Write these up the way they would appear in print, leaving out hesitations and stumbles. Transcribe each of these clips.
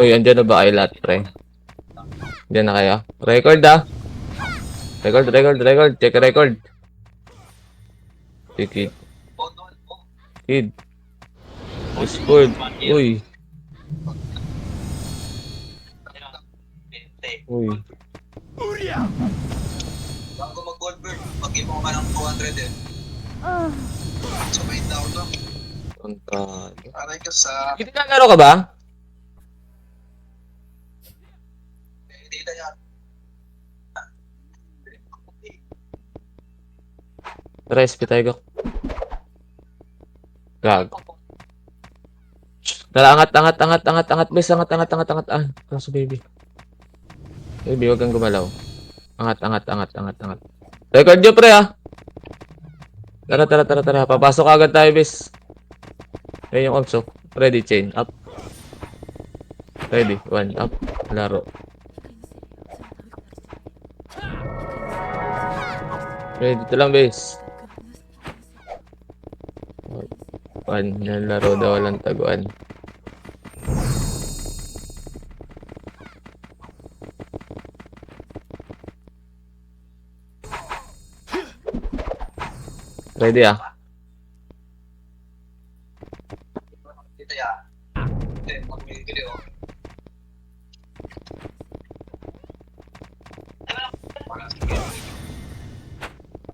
Uy, andyan na ba kayo lahat, pre? Andyan na kayo? Record ah! Record. Check record. Si Kid. Kid. Scored. Uy. Uy. Bago mag-Goldberg, mag-imo ka ng 200 eh. So, may down lang. Kontado. Aray ka sa... Kid, nalaro ka ba? Hindi na yan. Tara, SP tayo, Gok. Gago. Tara, angat. Bes, angat. Ah, kaso baby. Baby, huwag kang gumalaw. Angat. Record nyo, pre, ah. Tara. Papasok agad tayo, bes. Ayun yung obso. Ready, chain. Up. Ready, 1, up. Laro. Ready, dito lang, bes. 1, yan laro daw, walang taguan. Ready, ah. Dito yan. Hindi, mag-gili oh. Wala, sige.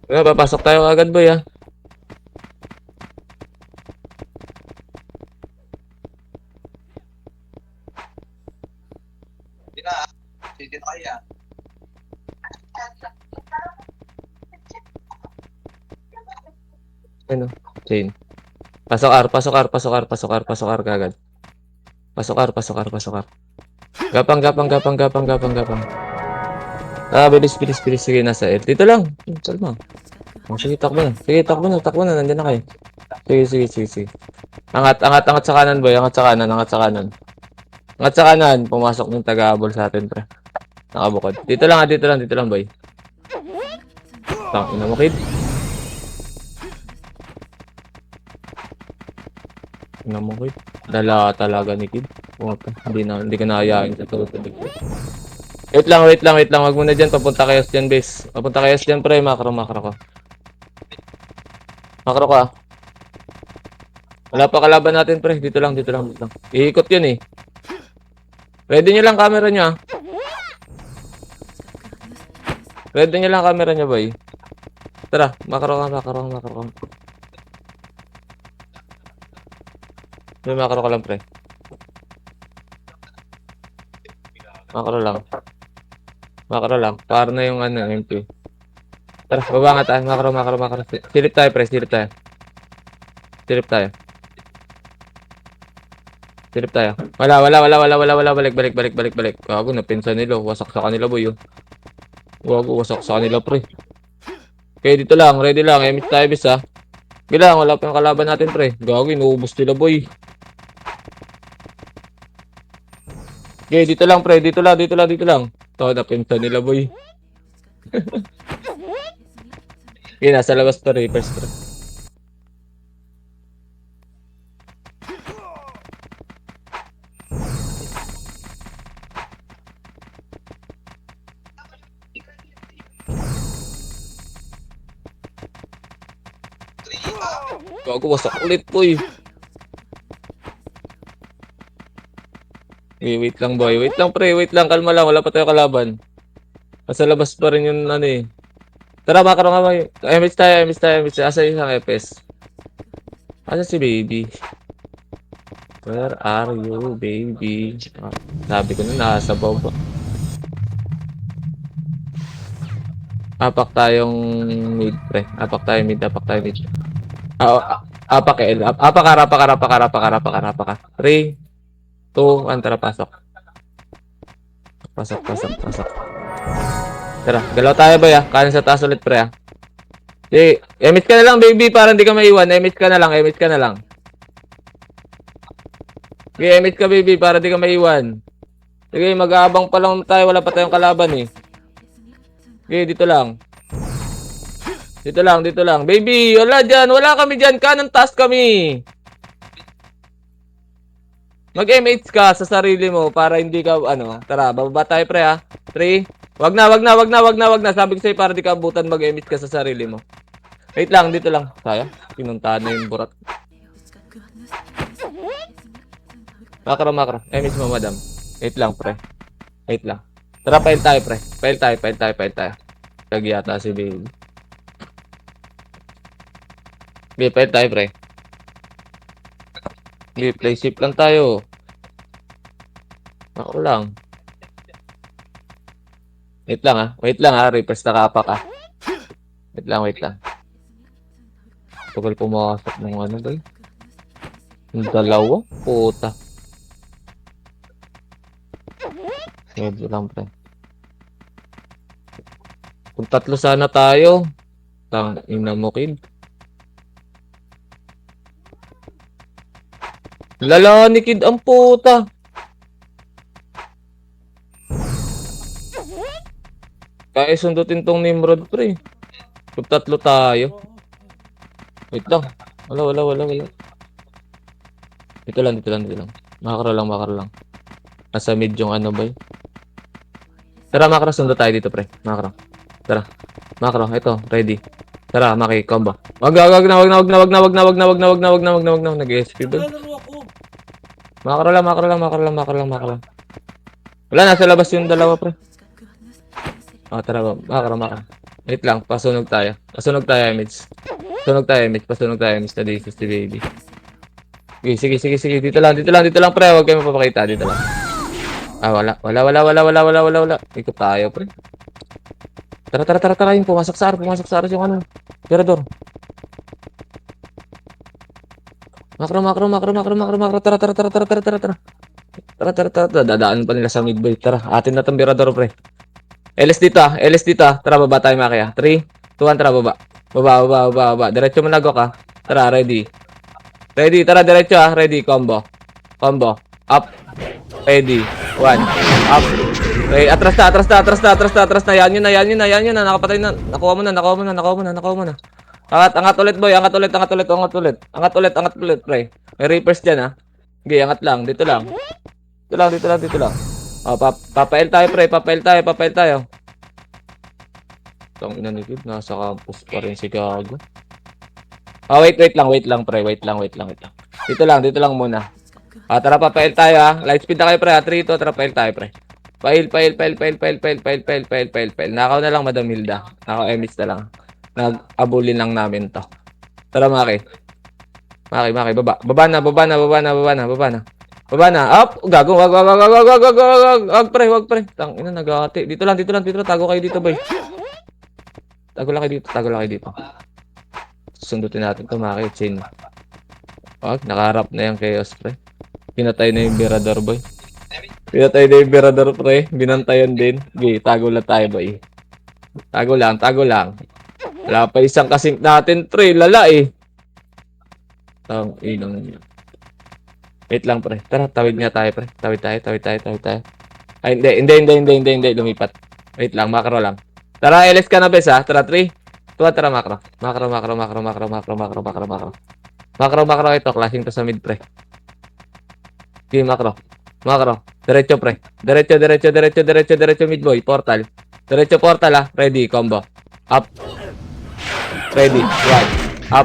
Papasok tayo agad, boy, ah. Hindi na. Sige na kaya. Ano? Chain. Pasok R kagad. Pasok R. Gapang. Ah, bilis. Sige, nasa L. Dito lang. Kalma. Oh, sige, takbo na. Nandiyan na kayo. Sige. Angat sa kanan, boy. Angat sa kanan. Pumasok ng taga-abol sa atin, pre. Nakabukod. Dito lang, boy. Tangina mo, kid. Dala talaga ni kid. Hindi ka naayain sa tulad. Wait lang. Wag muna dyan. Papunta kayo dyan, base. Papunta kayo dyan, pre. Makro ko. Makro ka. Wala pa kalaban natin, pre. Dito lang. Iikot yun, eh. Ready nyo lang camera nyo, ah. Ready nyo lang camera nyo, boy. Tara, makro ka. May makro ka lang, pre. Makro lang. Para na yung MP. Tara, baba nga tayo. Makro. Silip tayo, pre. Silip tayo. Wala. Balik. Gago, napinsa nila. Wasak sa kanila, boy. Gago, wasak sa kanila, pre. Okay, dito lang. Ready lang. Emit tayo, bis, ha. Bilang, wala pa yung kalaban natin, pre. Gago, inuubos nila, boy. Okay, dito lang, pre. Dito lang. Ito, napinsa nila, boy. Okay, nasa labas pa, Reapers, pre. Gago, wasak ulit, boy. Okay, wait lang, boy. Wait lang, pre. Kalma lang. Wala pa tayo kalaban. Nasa labas pa rin yung ano, eh. Tara, makaro nga, boy. MS tayo. Asa yung isang FS? Asa si baby? Where are you, baby? Ah, sabi ko na, nasa baba. Apak tayong mid, pre. Apak tayo mid. Apak L. Apak ka. 3, 2, 1, tara, pasok. Pasok. Tara, galaw tayo, boy, ah. Kanan sa taas ulit, pre, ah. Sige, emit ka na lang, baby, para hindi ka maiwan. Emit ka na lang. Sige, emit ka, baby, para hindi ka maiwan. Sige, mag-aabang pa lang tayo. Wala pa tayong kalaban, eh. Sige, dito lang. Baby, wala kami dyan. Kanan taas kami. Mag-MH ka sa sarili mo para hindi ka, ano, tara, bababa tayo pre ha. 3, wag na, wag na, wag na, wag na, wag na. Sabi ko sa'yo para di ka abutan, mag-MH ka sa sarili mo. Wait lang, dito lang. Kaya, pinuntahan na yung burat. Makro, makro. MH mo, madam. Wait lang, pre. Wait lang. Tara, pail tayo, pre. Pail tayo, pail tayo, pail tayo. Kag yata si baby. Okay, pail tayo, pre. Okay, play ship lang tayo. Ako lang. Wait lang ha. Wait lang ha. Repress na kapak ha. Wait lang, wait lang. Tagal pumasok ng ano ba? Yung dalawa? Puta. Medyo lang pre. Kung tatlo sana tayo. Tang ina mo kid. Lala ni kid ang puta. Kaya sundutin tong Nimrod pre. Kung tatlo tayo. Wait lang. Wala. Dito lang. Makakaro lang. Nasa mid yung ano ba? Tara, makro, sundo tayo dito, pre. Makro. Tara. Makro, ito, ready. Tara, maki, combo. Wag na. Nag-SP ba? Makro lang. Wala, nasa labas yung dalawa, pre. Oh, tara ba? Makro. Wait lang, pasunog tayo, Emits. Pasunog tayo, Emits na dito si baby. Sige. Dito lang, pre. Huwag kayo mapapakita, dito lang. Ah, wala. Ikot tayo, pre. Tara. Yung pumasok sa aras yung ano. Tirador. Makro. Tara. Dadaan pa nila sa midway. Tara, atin na tong Tirador, pre. LS dito. Tara, baba tayo, Maki. 3, 2, 1, tara, baba. Baba. Diretso mo nagok ha. Tara, ready. Tara, diretso ha. Ready, combo. Up. Ready. 1. Up. Okay, atras na. Yan yun na. Nakapatay na. Nakuha mo na. Angat ulit, boy. Angat ulit, pre. May reapers dyan, ha. Okay, angat lang. Dito lang. Oh, papail tayo, pre. Papail tayo. Tang ina ni Kid. Nasa campus pa rin si Gago. Oh, wait lang, pre. Wait lang. Dito lang muna. Ah, tara, papail tayo, ha. Light speed na kayo, pre. 3, 2, tara, pail tayo, pre. Pail. Nakaw na lang, Madam Hilda. Nakaw Emits na lang. Nag-abulin lang namin to. Tara, Maki, baba. Baba na. Up! Gago, wag, pre. Tang ina, nagahati. Dito lang. Tago kayo dito, boy. Tago lang kayo dito. Sundutin natin to, Maki. Chain. Wag, nakaharap na yung chaos, pre. Pinatay na yung Berador, boy. Pre. Binantayan din. Okay, tago lang tayo, boy. Tago lang. Wala pa isang kasing natin, pre. Lala, eh. Tang inang niya. Wait lang, pre. Tara, tawid nga tayo, pre. Tawid tayo. Ay, hindi. Lumipat. Wait lang, makro lang. Tara, LS ka na, bes, ha? Tara, 3. Tuwa, tara, makro. Makro. Makro, ito. Klaseng to sa mid, pre. Okay, makro. Diretso, pre. Diretso, mid, boy. Portal. Diretso, portal, ha? Ready, combo. Up. Ready. 1. Up.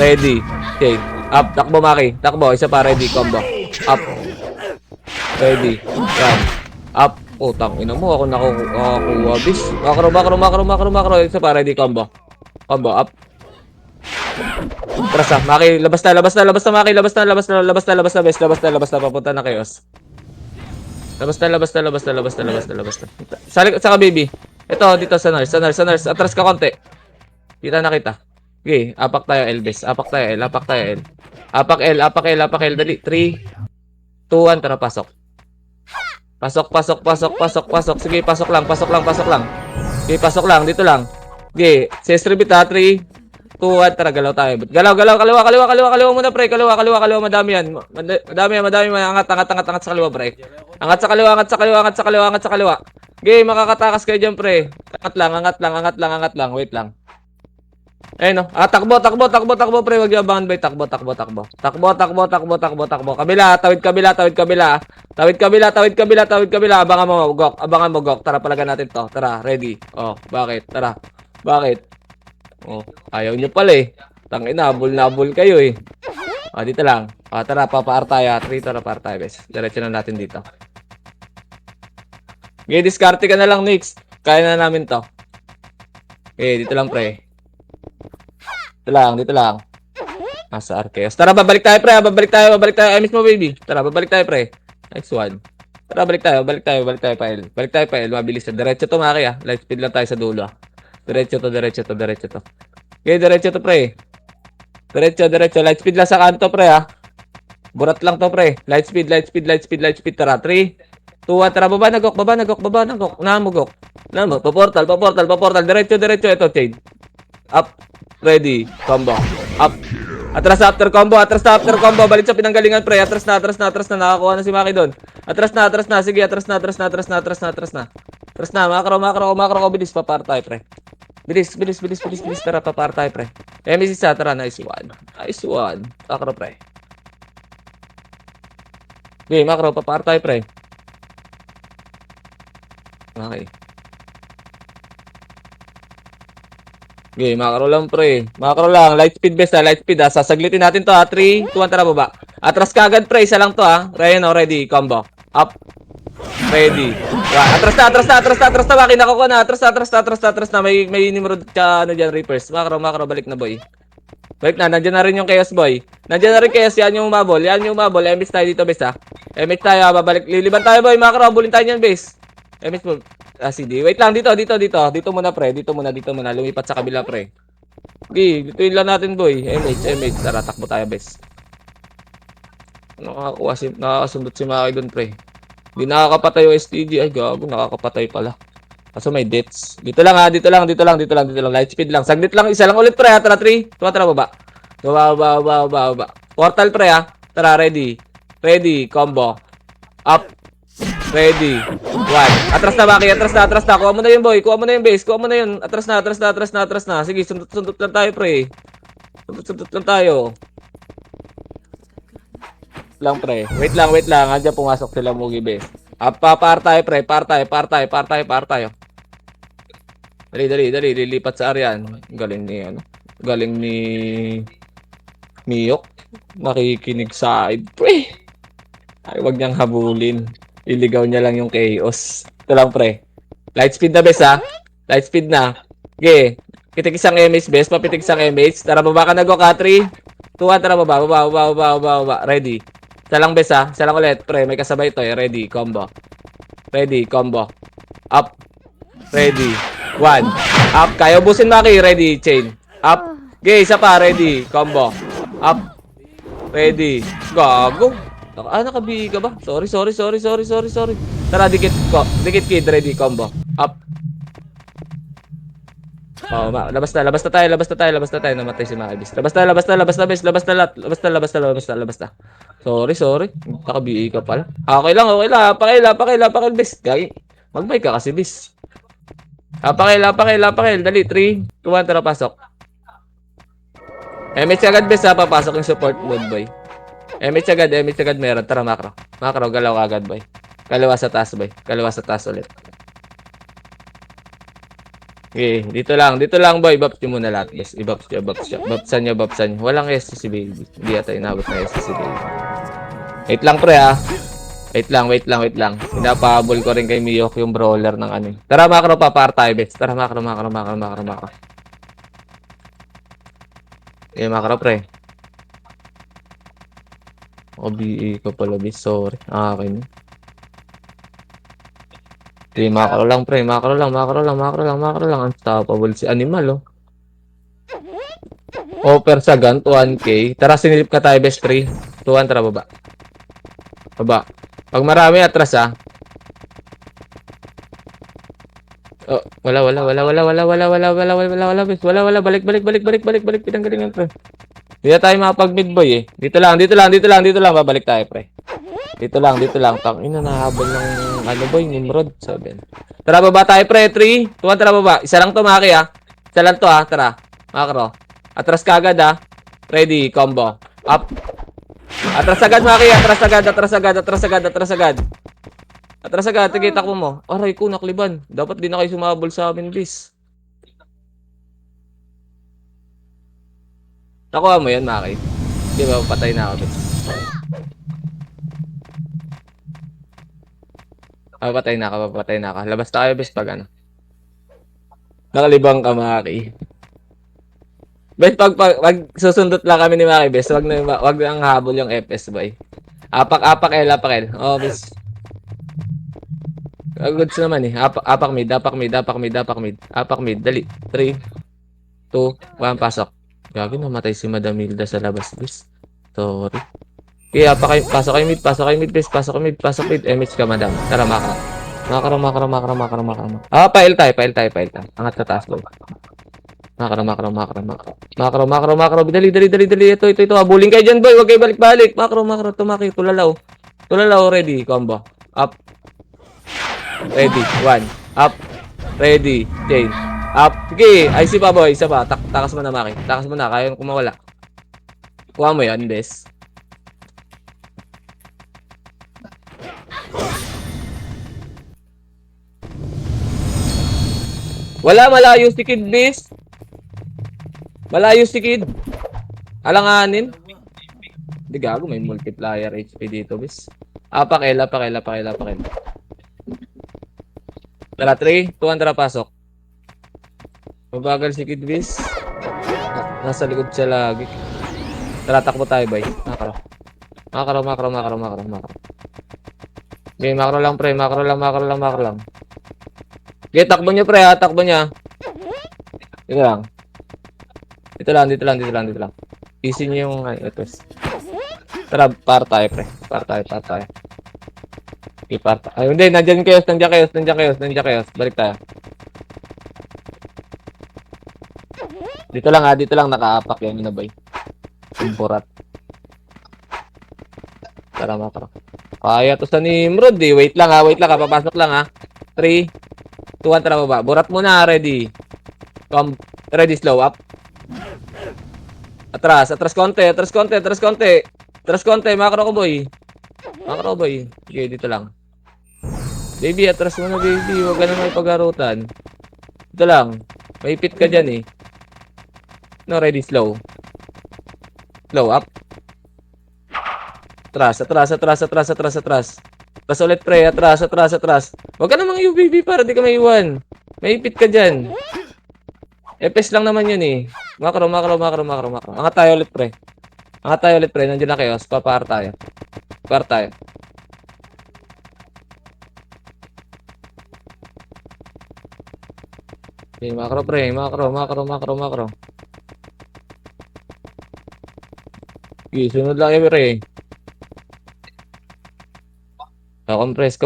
Ready. Okay. Up. Takbo, Maki. Isa pa. Ready. Combo. Up. Ready. 1. Up. Utang ina mo. Ako nakukuha, bis. Makro. Isa pa. Ready. Combo. Up. Tras, Maki. Labas na, Maki. Labas na, bes. Papunta na, chaos. Labas na. Saka, baby. Ito, dito, sa nurse. Atras ka konti. Kita. Okay, apak tayo, Elvis. Apak tayo, L. Apak L. Dali. 3, 2, 1, tara, pasok. Pasok. Sige, pasok lang. Okay, pasok lang. Dito lang. Okay, sestribit ha. 3, 2, 1, tara, galaw tayo. Galaw. Kaliwa muna, pre. Kaliwa. Madami yan. Angat sa kaliwa, pre. Angat sa kaliwa. Okay, makakatakas kayo dyan, pre. Angat lang. Wait lang. Ayun, no. Takbo, pre. Wag yung abangan, boy. Takbo. Takbo. Kabila, tawid kabila. Tawid kabila. Abangan mo, Gok. Tara, palagan natin to. Tara, ready. Oh, bakit? Tara. Bakit? Oh, ayaw nyo pala eh. Tangina, nabul kayo eh. Ah, dito lang. Ah, tara, papaar tayo. Tara, papaar tayo, guys. Diretso na natin dito. Okay, diskarte ka na lang, Nix. Kaya na namin to. Okay, dito lang, pre. Dito lang. Nasa Arceus. Tara, babalik tayo, pre. Babalik tayo. I miss mo, baby. Tara, babalik tayo, pre. Next one. Tara, balik tayo, Pael. Balik tayo, Pael. Mabilis na. Diretso to, Maki, ah. Light speed lang tayo sa dulo, ah. Diretso to. Okay, diretso to, pre. Diretso. Light speed lang sa kanto, pre, ah. Burat lang to, pre. Light speed. Tara, 3, 2, 1. Tara, baba na, Gok. Namugok. Paportal. Diretso. Ito, chain. Up. Ready. Combo. Up. Atras na after combo. Balik sa pinanggalingan, pre. Atras na. Nakakuha na si Maki doon. Atras na. Sige, atras na. Makro. Bilis, papar tayo, pre. Bilis. Tara, papar tayo, pre. MS isa, tara. Nice one. Makro, pre. Okay, makro, papar tayo, pre. Okay. Okay, makro lang, pre. Light speed best, Light speed, Sasaglitin natin to, 3, 2, 1, tara, baba. Atras ka agad, pre. Isa lang to, Ready, combo. Up. Ready. Atras na. Maki, nakukuha na. Atras na. May Nimrod ka, dyan, Reapers. Makro, balik na, boy. Balik na, nandiyan na rin yung Chaos, boy. Nandiyan na rin Chaos, yan yung umabol. MS tayo dito, best, MS tayo, babalik. Liliban tayo, boy. Makro, bulin tayo yan, best. MS mo. CD. Wait lang, dito. Dito muna, pre. Dito muna. Lumipat sa kabila, pre. Okay, dito lang natin, boy. MH. Tara, takbo tayo, bes. Nakakasundot si Maki doon, pre. Hindi nakakapatay yung STG. Ay, gago. Nakakapatay pala. Kaso may deaths. Dito lang. Light speed lang. Saglit lang. Isa lang ulit, pre, ha. Tara, 3. Tara, baba. Baba. Portal, pre, ha. Tara, ready. Combo. Up. Ready. 1. Atras na, Maki. Atras na. Kuha mo na yun, boy. Kuha mo na yun, base. Atras na. Sige, sundot lang tayo, pre. Sundot lang tayo. Pre. Wait lang. Andiyan pumasok sila, Mugi, base. Par tayo, pre. Par tayo. Dali. Lilipat sa Arian. Galing ni Miyok. Nakikinig sa side, pre. Ay, wag niyang habulin. Iligaw niya lang yung Chaos. Ito lang, pre. Light speed na, bes, ha? Light speed na. Okay. Pitik isang MH, bes. Papitik isang MH. Tara, baba ka na, go, ka. 3, 2, 1. Tara, baba. Ready. Isa lang, bes, ha? Isa lang ulit, pre. May kasabay ito, eh. Ready. Combo. Up. Ready. 1. Up. Kaya ubusin, Maki. Ready. Chain. Up. Okay, isa pa. Ready. Combo. Up. Ready. Gago. Nakabi ka ba? Sorry. Tara, dikit kid, ready, combo. Up. Oh, labas na tayo. Namatay si Makibis. Labas na. Sorry. Nakabi ka pala. Okay lang. Pakil, bis. Gagi. Mag-bike ka kasi, bis. Pakil. Dali, 3, 2, 1, tara, pasok. MH agad, bis, papasok yung support mode, boy. MH agad meron. Tara, makro, galaw agad, boy. Kaliwa sa taas, boy. Ulit. Okay, dito lang, boy. Baps nyo muna lahat, guys. Baps nyo. Bapsan nyo. Walang S si baby. Hindi ata inabot na S si baby. Wait lang, pre, ha. Wait lang. Pinapahabol ko rin kay Miyok yung brawler ng ano. Tara, makro, papar tayo, guys. Tara, makro. Eh, makro, pre. OBE ko pala, bis. Sorry. Okay na. Okay, makro lang, pre. Makro lang. Unstoppable si Animal, oh. Offer sa gun, 1K. Tara, sinilip ka tayo, best 3. 2-1, tara, baba. Pag marami, atras, ha. Oh, wala. Balik. Pinanggalingan, pre. Hindi na tayo makapag-mid, boy, eh. Dito lang. Babalik tayo, pre. Dito lang. Tangina, nahabol ng, boy, Nimrod. Sabi. Tara, baba tayo, pre. 3, 2, 1, tara, baba. Isa lang to, Maki, ha. Isa lang to, ha. Tara. Macro. Atras ka agad, ha. Ready, combo. Up. Atras agad, Maki. Atras agad, atras agad, atras agad, atras agad. Atras agad, sige, takbo mo. Aray ko, nakliban. Dapat di na kayo sumabol sa amin, bis. Nakuha mo yan, Maki. Di ba, patay na ako, bis. Papatay na ka, papatay na ka. Labas tayo, bis, pag ano. Nakalibang ka, Maki. Bes, pag susundot lang kami ni Maki, bes, wag na ang habol yung FS, boy. Apak, apak, oh, bes. Goods naman eh. Apak mid, apak mid, apak mid, apak mid. Apak mid, dali. 3, 2, 1, pasok. Gagi, namatay si Madam Hilda sa labas, bes. Sorry. Okay, pasok kayo mid, pasok kayo mid, bes. Pasok kayo mid, pasok mid. MH ka, madam. Tara, makara. Makara. Pail tayo. Angat na taas, boy. Makro. Dali. Ito. Habulin kayo dyan, boy. Huwag kayo balik-balik. Makro. Tumaki. Tulalaw, ready. Combo. Up. Ready. 1. Up. Ready. Chain. Up. Sige. IC pa, boy. Isa pa. Takas mo na, Maki. Takas mo na. Kaya kung mawala. Kuha mo yan, Des. Wala, malayo si Kid, Des. Malayo si Kid. Alanganin. Hindi gago, may multiplier HP dito, bis. Pakil. Tara, 3, 2, 1, tara, pasok. Mabagal si Kid, bis. Nasa likod siya lagi. Tara, takbo tayo, boy. Makro. Okay, makro lang, pre. Makro lang. Okay, takbo niya, pre, ha. Takbo niya. Dito lang. Easy niyo yung ito. Tara, par tayo, pre. Par tayo. Okay, par tayo. Ay, hindi, nandiyan kayo. Balik tayo. Dito lang nakaapak yan, inabay. Temporat. Tara, makro. Kaya to sa Nimrod, eh. Wait lang, papasok lang, ha. 3, 2, 1, tara, baba. Burat muna, ready. Ready, slow up. Atras konti. Makro ko, boy. Okay, dito lang. Baby, atras mo na, baby. Huwag ka na may pag-arutan. Dito lang. May pit ka dyan, eh. No, ready, slow. Slow up. Atras. Atras ulit, pre. Atras. Huwag ka namang UBB para di ka may iwan. May pit ka dyan. FS lang naman yun, eh. Makro. Angat tayo ulit, pre. Nandiyan na kayo. Par tayo. Okay, makro, pre. Makro. Okay, sunod lang kayo, pre. Compress.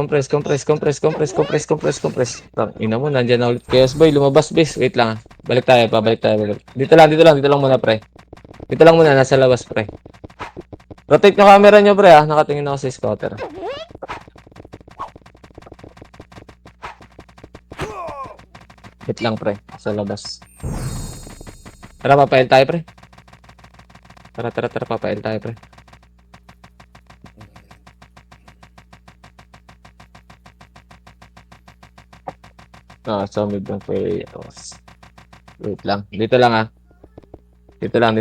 Ina mo, nandiyan na ulit. Chaos boy, lumabas, bis. Wait lang, ha. Balik tayo. Dito lang muna, pre. Dito lang muna, nasa labas, pre. Rotate yung camera nyo, pre, ha. Nakatingin ako sa scouter. Wait lang, pre. Sa labas. Tara, papail tayo, pre. Papail tayo, pre. Summit ng Kratos. Wait lang. Dito lang, ha. Dito lang.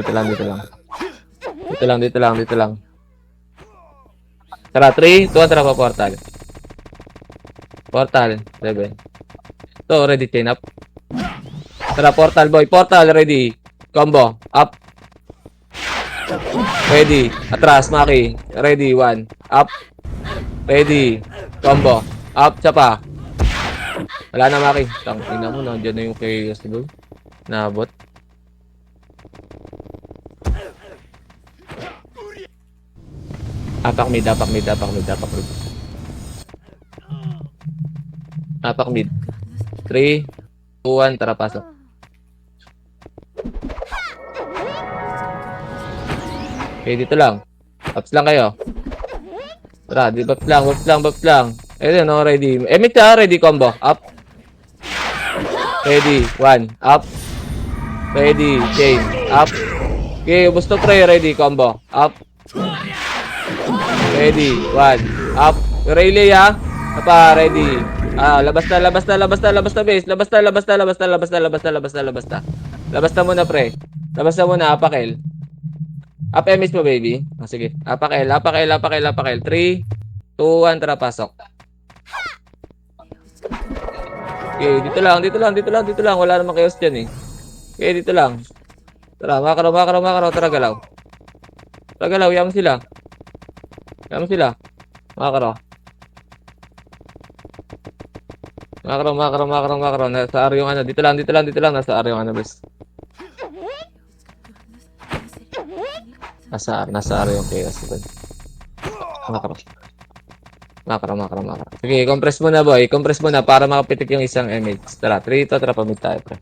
Tara, 3, 2, 1, tara pa portal. 7. So, ready, chain up. Tara, portal, boy. Ready. Combo. Up. Ready. Atras, Maki. Ready, 1. Up. Ready. Combo. Up, tsapa. Wala na, Maki. Tangina mo, nandiyan na yung chaos, bro. Nabot. Apak mid. Apak mid. 3, 2, 1, tara, pasok. Okay, dito lang. Ups lang kayo. Tara, di buff lang. Ayun, no, ready. Ready, combo. Up. Ready, 1. Up. Ready. Chain. Up. Okay, ubos to pre. Ready. Combo. Up. Ready. 1. Up. Rayleigh ha. Apa. Ready. Labas na, labas na, labas na, labas na, base. Labas na, labas na, labas na, labas na, labas na, labas na, labas na. Labas na muna, pre. Labas na muna, apakel. Up MS mo, baby. Sige. Apakel, apakel, apakel, apakel. 3, 2, 1, tara, pasok. Okay, dito lang, dito lang, dito lang, dito lang. Wala namang chaos dyan eh. Okay, dito lang. Tara, makaraw, makaraw, makaraw. Tara, galaw. Tara, galaw. Yaman sila. Yaman sila. Makaraw. Makaraw, makaraw, makaraw, makaraw. Nasa area yung ano. Dito lang, dito lang, dito lang. Nasa area yung ano, bes. Nasa area yung chaos. Makaraw. Makaraw, makaraw, makaraw. Sige, compress mo na, boy. Compress mo na para makapitik yung isang image. Tara, 3 ito. Tara, pamit tayo, pre.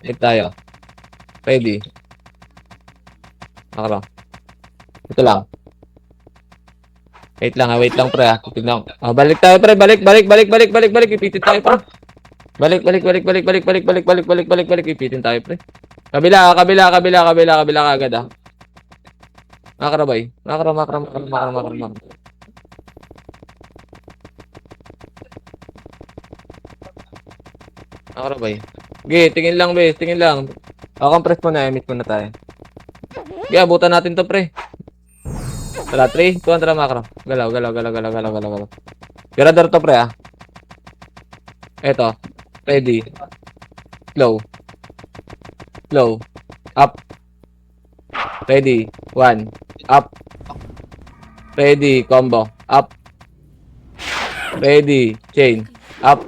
Pamit tayo. Ready. Makaraw. Ito lang. Wait lang, wait lang, pre, ha. Tignan ko. Balik tayo, pre. Balik, balik, balik, balik, balik, balik. Ipitin tayo, pre. Balik, balik, balik, balik, balik, balik, balik, balik, balik, balik, balik. Ipitin tayo, pre. Kabila, kabila, kabila, kabila, kabila kagad, ha. Makarabay. Makaraw, makaraw, makaraw, makaraw, makaraw, makaraw. Makarabay. Okay, tingin lang, bes. Tingin lang. Compress mo na. Emit mo na tayo. Okay, abutan natin to, pre. Tara, 3, 2, 1, tara, makaraw. Galaw, galaw, galaw, galaw, galaw, galaw, galaw. Tirador to, pre, ha. Eto. Ready. Slow. Slow. Up. Ready. 1. Up. Ready. Combo. Up. Ready. Chain. Up.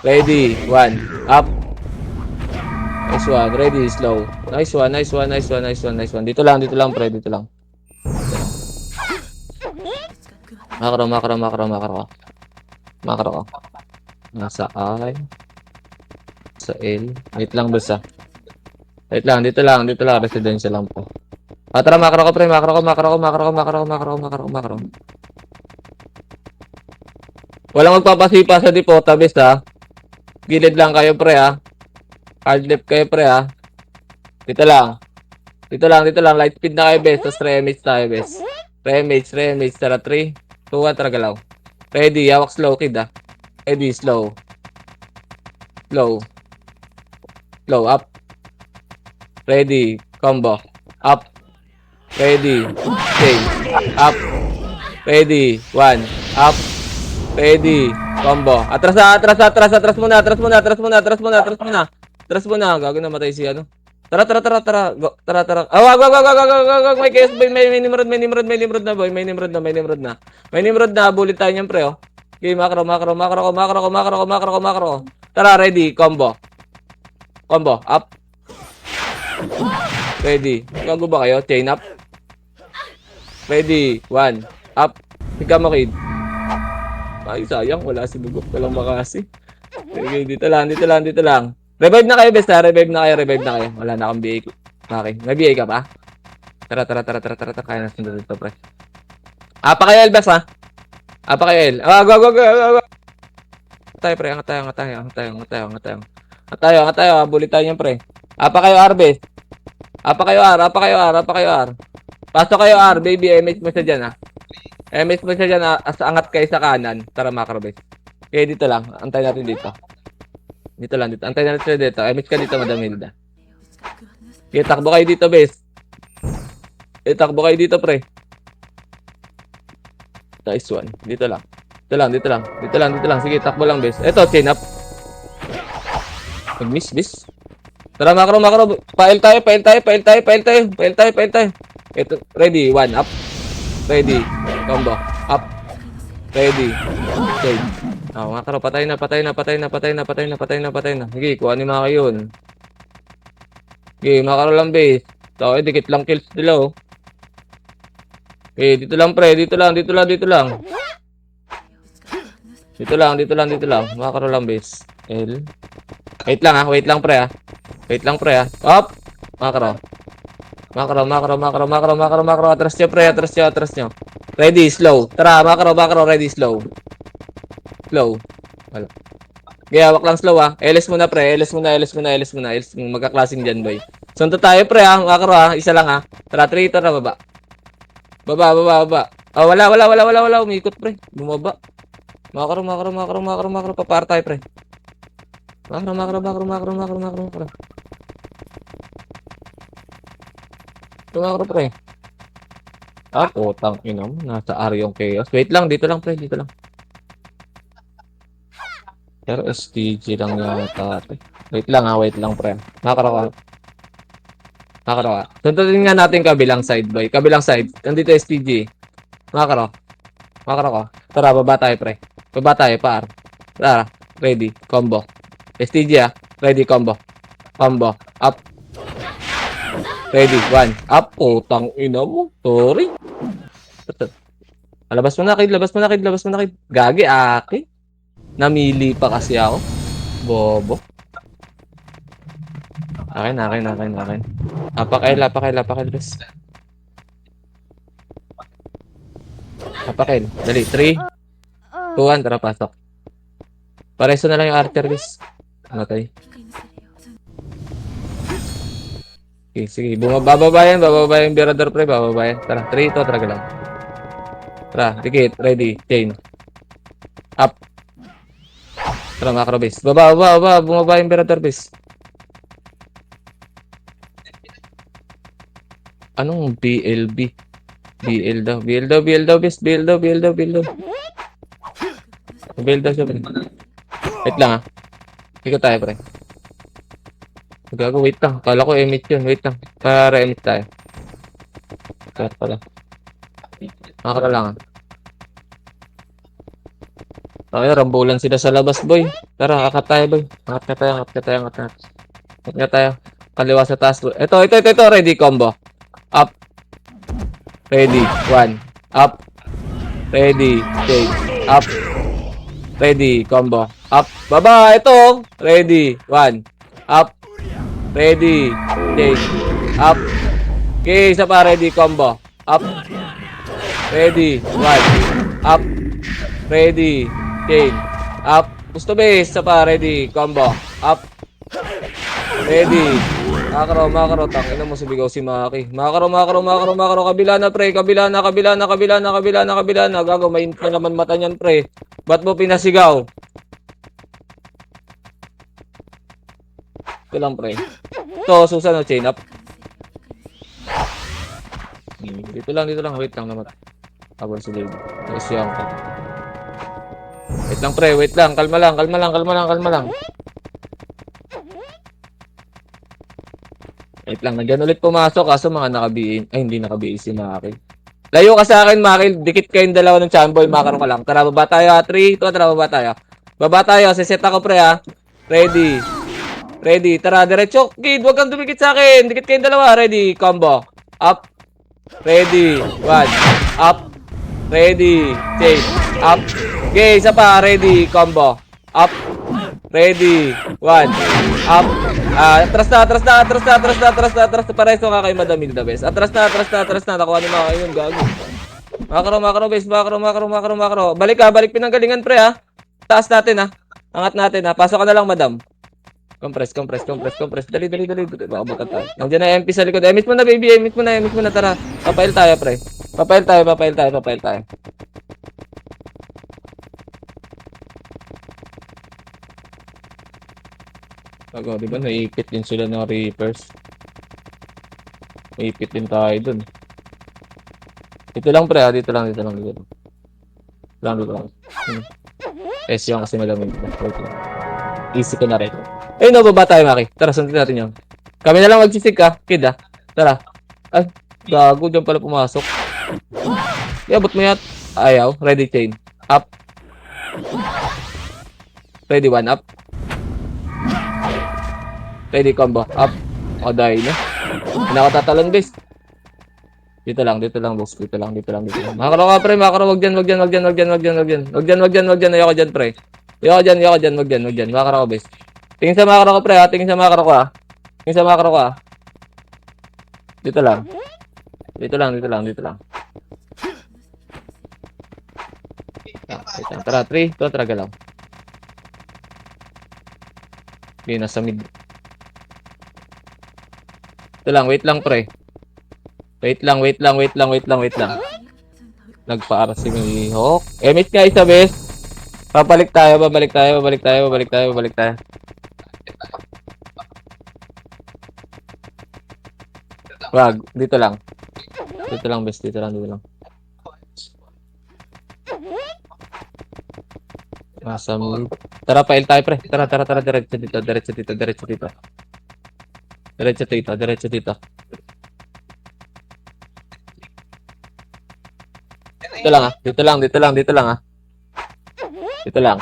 Ready. 1. Up. Nice one. Ready. Slow. Nice one. Nice one. Nice one. Nice one. Nice one. Dito lang. Dito lang, pre. Dito lang. Makaraw, makaraw, makaraw, makaraw. Makaraw. Nasa I. Sa L. Wait lang, basta. Wait lang. Dito lang. Dito lang. Residential lang po. Tara, makaraw ko, pre. Makaraw ko, makaraw ko, makaraw ko, makaraw ko, makaraw ko, makaraw ko, makaraw. Walang magpapasipa sa dipota, bes, ha. Gilid lang kayo, pre, ha. Hard left kayo, pre, ha. Dito lang. Dito lang, dito lang. Light speed na kayo, bes. Tapos remage tayo, bes. Remage, remage. Tara, 3, 2, 1, tara, galaw. Ready, hawak slow, kid, ha. Ready, slow. Slow. Slow, up. Ready, combo. Up. Ready, change. Up. Ready, 1. Up. Ready, combo. Atras na, atras, atras, atras muna, atras muna, atras muna, atras muna, atras muna. Atras muna, gago na matay si ano. Tara, tara, tara, tara. Go, tara, tara. Wag, wag, wag, wag, wag, wag, wag. May KS, may Nimrod, may Nimrod, may Nimrod na, boy. May Nimrod na, may Nimrod na. May Nimrod na, bulit tayo niyan, pre, oh. Okay, makro, makro, makro, makro, makro, makro, makro. Tara, ready, combo. Combo, up. Ready. Gago ba kayo? Chain up. Ready, 1. Up. Higa mo, kid. Ay, sayang. Wala si Bugok. Walang makasi. Okay, dito lang, dito lang, dito lang. Revive na kayo, best, ha? Revive na kayo, revive na kayo. Wala na akong BA. Okay. May BA ka pa? Tara, tara, tara, tara, tara. Kaya na sunod dito, pre. Pa kayo, Elbes, ha? Pa kayo, El. Go, go, go, go, go. Tayo, pre. Angat tayo, angat tayo, angat tayo, angat tayo, angat tayo. Angat tayo, angat tayo. Bulit tayo niyan, pre. Pa kayo, R, best. Pa kayo, R. Pa kayo, R. Pa kayo, R. Pasok kayo, R. Baby, MH mo siya dyan, ha? MH mo siya dyan, ha? Angat kayo sa kanan. Tara, macro, best. Okay, dito lang. Antay natin dito. Dito lang, dito. Antay natin siya dito. MH ka dito, Madam Hilda. Okay, takbo kayo dito, best. Takbo kayo dito, pre. Nice one. Dito lang. Dito lang, dito lang. Dito lang, dito lang. Sige, takbo lang, best. Eto, chain up. Mag-miss, best. Tara, macro, macro. Pail tayo, pail tayo, pail tayo, pail tayo. Pail tayo, pail tayo. Ito, ready. 1, up. Ready. Combo. Up. Ready. Okay. Macro, patay na, patay na, patay na, patay na, patay na, patay na, patay na. Sige, kuha ni Maka yun. Okay, macro lang, base. So, dikit lang kills nila, oh. Okay, dito lang, pre. Dito lang, dito lang, dito lang. Dito lang, dito lang, dito lang. Macro lang, base. L. Wait lang, ha. Wait lang, pre, ha. Wait lang, pre, ha. Up. Macro. Macro, macro, macro, macro, macro, macro. Atras nyo, pre. Atras nyo, atras nyo. Ready, slow. Tara, macro, macro. Ready, slow. Slow. Wala. Okay, hawak lang slow ah. LS muna pre, LS muna, LS muna, LS muna, LS muna. Magkaklasing dyan boy. Sunto tayo pre ah, makro ah. Isa lang ah. Tara, 3, tara, baba. Baba. Oh, wala. Umikot pre. Bumaba. Makro. Papara tayo pre. Makro. Makro pre. Ah, putang ina mo. Nasa Aryong Chaos. Wait lang, dito lang pre, dito lang. Pero STG lang yata pre. Wait lang pre. Makro ka. Tuntunin nga natin kabilang side boy. Kabilang side. Nandito STG. Makro ka. Tara, baba tayo pre. Baba tayo par. Tara, ready, combo. STG ah. Ready, combo. Up. Ready, 1. Up. Putang ina mo. Sorry. Labas mo na, kid. Gagi, aki. Namili pa kasi ako. Bobo. Akin. Apakail, bes. Apakail. Dali, 3, 2, 1, tara, pasok. Pareso na lang yung archer, bes. Matay. Okay, sige. Bababa yan, Birador pre, bababa yan. Tara, 3, 2, tara lang. Tara, dikit, ready, chain. Up. Tara, macro base. Baba, bumaba yung Birador base. Anong BLB? BL daw, bes. BL daw. Siya, pre. Wait lang, ah. Ikot tayo, pre. Gago, wait lang. Kala ko emit yun. Wait lang. Para emit tayo. Kaya pala. Makakala lang, ah. Okay, rambulan sila sa labas, boy. Tara, akat tayo, boy. Akat nga tayo. Kaliwa sa taas. Ito. Ready, combo. Up. Ready. 1. Up. Ready. Change. Up. Ready. Combo. Up. Baba. Ito. Ready. 1. Up. Ready. Change. Up. Okay, isa pa. Ready. Combo. Up. Ready. 1. Up. Ready. Change. Up. Gusto base. Isa pa. Ready. Combo. Up. Ready. Makro. Tangina mo, sumigaw si Maki. Makro. Kabila na, pre. Kabila na. Gago, mainit na naman mata niyan, pre. Ba't mo pinasigaw? Ito lang, pre. Ito, Susan, no, chain up. Dito lang. Wait lang naman. Habang si Lady. Naisiyang ka. Wait lang, pre. Kalma lang. Wait lang, nandiyan ulit pumasok kaso mga naka-BA. Ay, hindi naka-BA si Maki. Layo ka sa akin, Maki. Dikit kayong dalawa ng chamboy. Makaro ka lang. Tara, baba tayo. 3, 2, tara, baba tayo. Baba tayo. Siset ako, pre, ha. Ready. Tara, diretso. Kid, huwag kang dumikit sa akin. Dikit kayong dalawa. Ready. Combo. Up. Ready. 1. Up. Ready. Change. Up. Okay, isa pa. Ready. Combo. Up. Ready. 1. Up. Atras na. Pareso ka kay Madam Hilda, bes. Atras na. Nakuha ni Maki yun, gago. Makro, bes. Makro. Balik pinanggalingan, pre, ha. Taas natin, ha. Angat natin, ha. Pasok ka na lang, Madam. Compress. Dali. Baka bukat tayo. Nandiyan na MP sa likod. Emit mo na, baby. Emit mo na. Tara. Papail tayo, pre. Papail tayo. Bago, di ba? Naipit din sila ng Reapers. Naipit din tayo dun. Dito lang, pre, ha. Dito lang. S yung kasi malamig. Easy ko na rin. Ayun, baba tayo, Maki. Tara, sundin natin yun. Kami na lang magsisig, ha. Kid, ha. Tara. Ay, gago. Diyan pala pumasok. Iabot mo yan. Ayaw. Ready, chain. Up. Ready, 1. Up. Ready, combo. Up. O, dahil na. Hindi ako tatalon, bes. Dito lang, boss. Dito lang. Makakaro ka, pre. Wag dyan. Ayoko dyan, pre. Ayoko dyan. Makakaro ka, bes. Tingin sa makakaro ko, pre, ha. Tingin sa makakaro ko, ha. Dito lang. Tara, 3, 2, tara, galaw. Okay, nasa mid. Ito lang, wait lang, pre. Wait lang. Nagpa-R si Mihawk. Emit nga isa, bes. Babalik tayo. Wag, dito lang. Dito lang, bes. Dito lang. Nasa mid. Tara, pail tayo, pre. Tara. Diretso dito. Dito lang, ah. Dito lang, ah. Dito lang.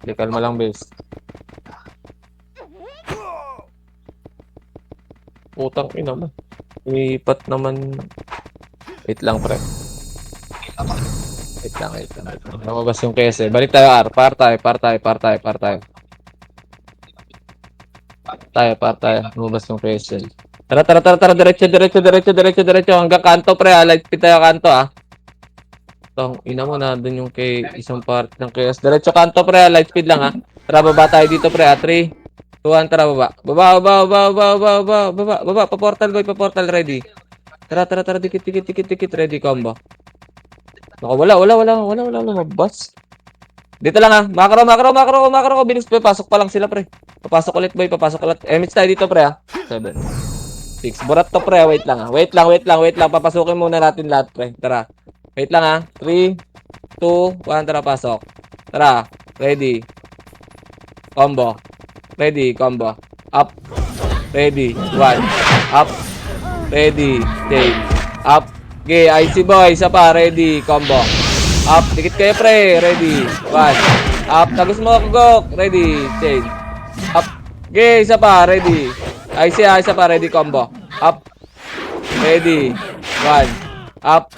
Di, kalma lang, bes. Putang ina mo. Ipat naman. Wait lang, pre. Wait lang. Lumabas yung KS eh. Balik tayo, R. Par tayo. Lumabas yung KS eh. Tara. Diretso. Hanggang kanto, pre. Lightspeed tayo kanto, ah. Tong ina mo na dun yung kay isang part ng KS. Diretso kanto, pre. Lightspeed lang, ah. Tara, baba tayo dito, pre. 3, 2, 1. Tara, baba. Baba. Pa-portal, boy. Ready. Tara. Dikit. Ready, combo. Naku, wala lumabas. Dito lang, ah. Macro ko. Bilis, pre. Pasok pa lang sila, pre. Papasok ulit. Emits tayo dito, pre, ah. 7, 6. Burat to, pre. Wait lang. Papasukin muna natin lahat, pre. Tara. Wait lang, ah. 3, 2, 1. Tara, pasok. Tara. Ready. Combo. Up. Ready. 1. Up. Ready. Take. Up. Okay, IC boy. Isa pa. Ready. Combo. Up. Dikit kayo, pre. Ready. 1. Up. Tagus mo, kugok. Ready. Change. Up. Okay, isa pa. Ready. IC, isa pa. Ready. Combo. Up. Ready. 1. Up.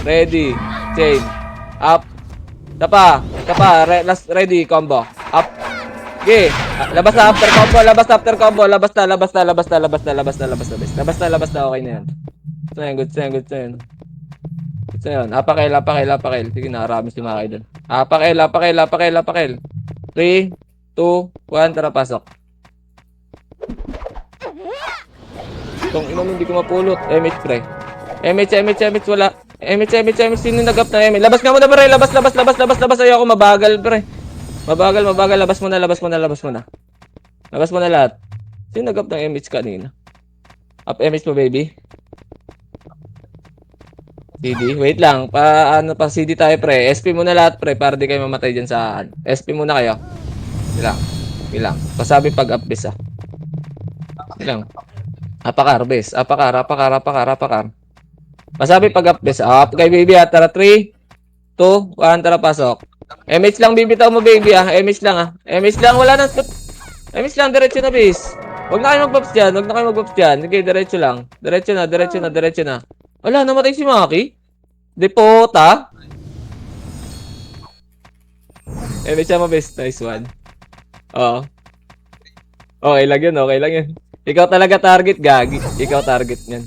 Ready. Change. Up. Tapa. Last. Ready. Combo. Up. Okay. Labas na after combo. Labas na. Okay na yan. Good na yan. Apakail. Sige na, arami si Makay doon. Apakail. 3, 2, 1, tara, pasok. Itong ina mo, hindi ko mapulot. Emit, pre. Emit, wala. Emit, sino nagap na Emit? Labas nga muna, pre. Labas. Ayoko, mabagal, pre. Mabagal. Labas mo na. Labas mo na lahat. Sino nagap ng Emit kanina? Up Emit mo, baby. CD, wait lang. Pa CD tayo, pre. SP muna lahat, pre, para di kayo mamatay dyan sa SP muna kayo. Bilang. Pasabi pag up base, ah. Bilang. Apakar. Pasabi pag up base. Up kay baby, ah. Tara, 3, 2, 1, tara, pasok. MH lang, bibitaw mo, baby, ah. MH lang, ah. MH lang, wala na. MH lang, diretso na, base. Huwag na kayo mag-buffs dyan. Sige, diretso lang. Diretso na. Wala, namatay si Maki. Depota. May siya mabest. Nice one. Oo. Okay lang yun. Ikaw talaga target, gagi. Ikaw target niyan.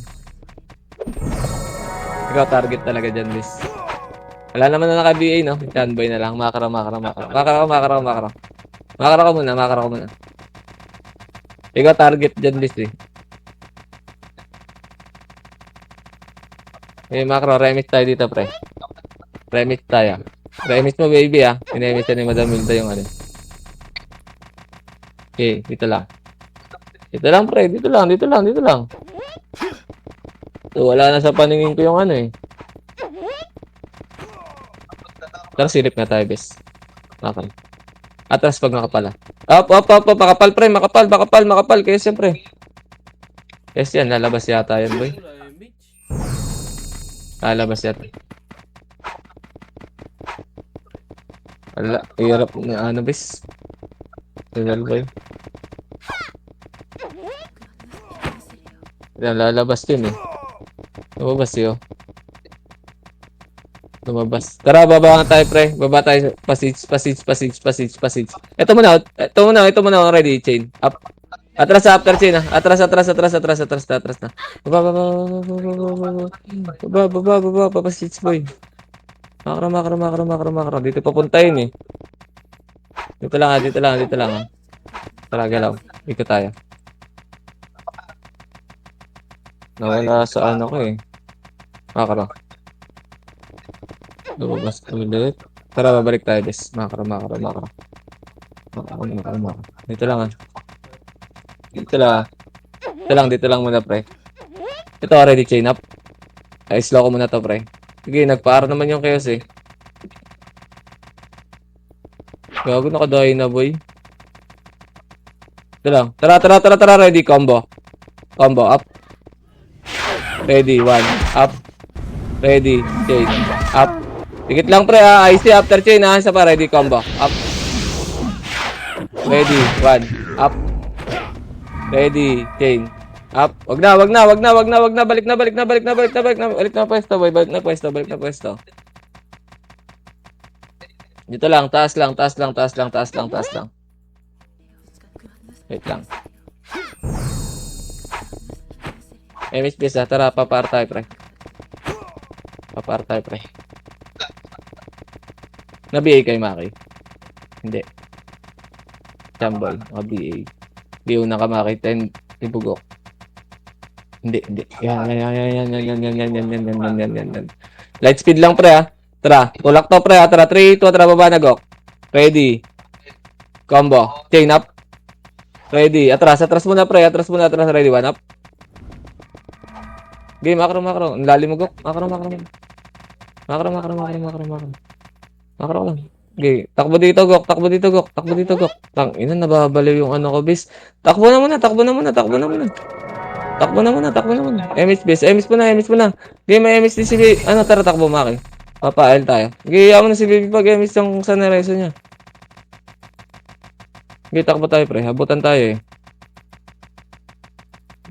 Ikaw target talaga dyan, miss. Wala naman na naka-BA, no? Fanboy na lang. Makara. Makara ka muna. Ikaw target dyan, miss, eh. Macro, remix tayo dito, pre. Remix mo, baby, ah. Pinemix ni Madam Milda yung ano. Okay, dito lang. Pre. Dito lang. So, wala na sa paningin ko yung ano, eh. Tara, silip na tayo, bes. Okay. Atras pag makapala. Up. Makapal, pre. Makapal. Kaya siyempre. Yes, yan. Lalabas yata yan, boy. Lalabas yata. Wala. Hirap na ano, bes. Tagal, boy. Yan, lalabas din, eh. Lumabas. Tara, baba nga tayo, pre. Baba tayo. Passage. Ito muna. Ready, chain. Up. Atras sa after chain, ah. Atras na. Baba. Passage, boy. Makro. Dito papunta yun eh. Dito lang. Tara, galaw. Ikot tayo. Nawala sa ano ko eh. Makro. Lumabas ulit. Tara, babalik tayo, guys. Makro. Dito lang ah. Dito lang muna, pre. Ito, already chain up. Ay, slow ko muna to, pre. Sige, nagpa-R naman yung chaos eh. Gago, nakadahin na, boy. Ito lang. Tara. Ready, combo. Up. Ready, 1. Up. Ready, chain. Up. Tikit lang, pre, ha. IC after chain, ha. Isa pa, ready, combo. Up. Ready, 1. Up. Ready, chain. Up. Wag na. Balik na pwesto, boy. Balik na pwesto. Dito lang, taas lang. Wait lang. MSPS ah, tara, papar tayo, pre. Na-BA kay Maki? Hindi. Jambol, BA. BO na ka Maki, 10, ibugok. Hindi. Yan. Light speed lang, pre, ha. Tara, tulak to, pre, ha. Tara, 3, 2, tara, baba na, gok. Ready. Combo. Chain up. Ready. Atras muna, pre. Ready, 1 up. Game, makro. Ang lalim mo, gok. Makro. Makro lang. Okay, takbo dito, gok. Tang, ina, nababaliw yung ano ko, bis. Takbo na muna. MS mo na. Game, may MS din si Baby. Ano, tara, takbo, Maki. Papael tayo. Okay, mo na si Baby pag MS yung sa nareso niya. Okay, takbo tayo, pre. Habutan tayo, eh.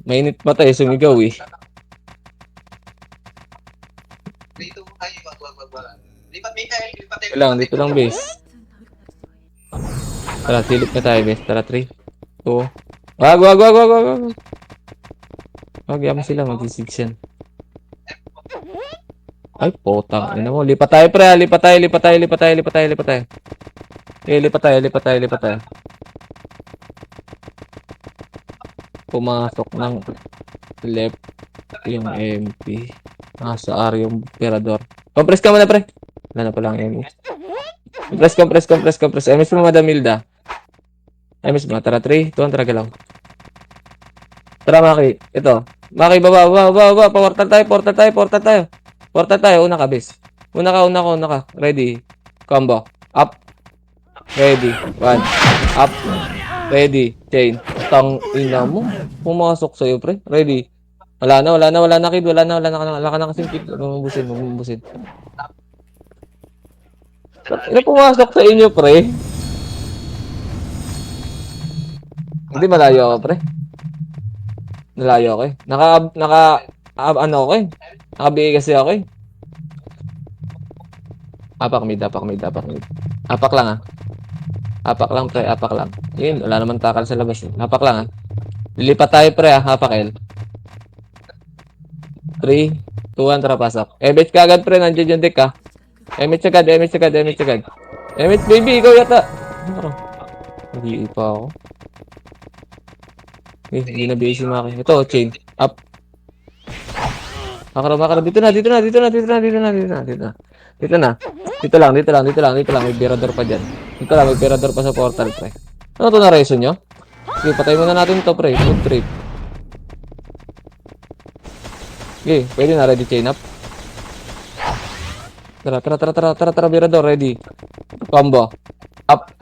Mainit pa tayo, sumigaw, eh. Dito, ay, wag. Lipat, Mikael. Dito lang, base. Tara, silip na tayo, base. Tara, 3, 2. Wag. Wag, yaman sila, mag-6 yan. Ay, potang ina mo. Lipat tayo, pre. Lipat tayo. Lipat tayo. Pumasok ng left yung MP. Nasa R yung Perador. Compress ka muna, pre. Wala na palang MP. Compress. MS mo, Madam Milda. MS mo. Tara, 3, 2, tara, galaw. Tara, Maki. Ito. Maki, baba. Portal tayo. Una ka, base. Una ka. Ready. Combo. Up. Ready. 1. Up. Ready. Chain. Tang ina mo. Pumasok sa'yo, pre. Ready. Wala na, kid. Wala ka na kasing kid. Bumbusin. Ina pumasok sa inyo, pre. Hindi malayo ako, pre. Nalayo ako, eh. Ano ako, eh. Naka-BA kasi ako, eh. Apak mid. Apak lang, ah. Apak lang, pre. Yun, wala naman takal sa labas, eh. Apak lang, ah. Lilipat tayo, pre, ah. Apak, L. 3, 2, 1, tara, pasok. Emit ka agad, pre. Nandiyan yung deck, ah. Emit agad. Emit, baby, ikaw yata. Ano? Nag-i pa ako. Hindi na BA si Maki. Ito, chain. Up. Makara. Dito na. Dito lang. May berador pa dyan. May berador pa sa portal, pre. Ano to na reason nyo? Sige, patay muna natin to, pre. Food trip. Okay, pwede na. Ready, chain up. Tara, berador. Ready. Combo. Up.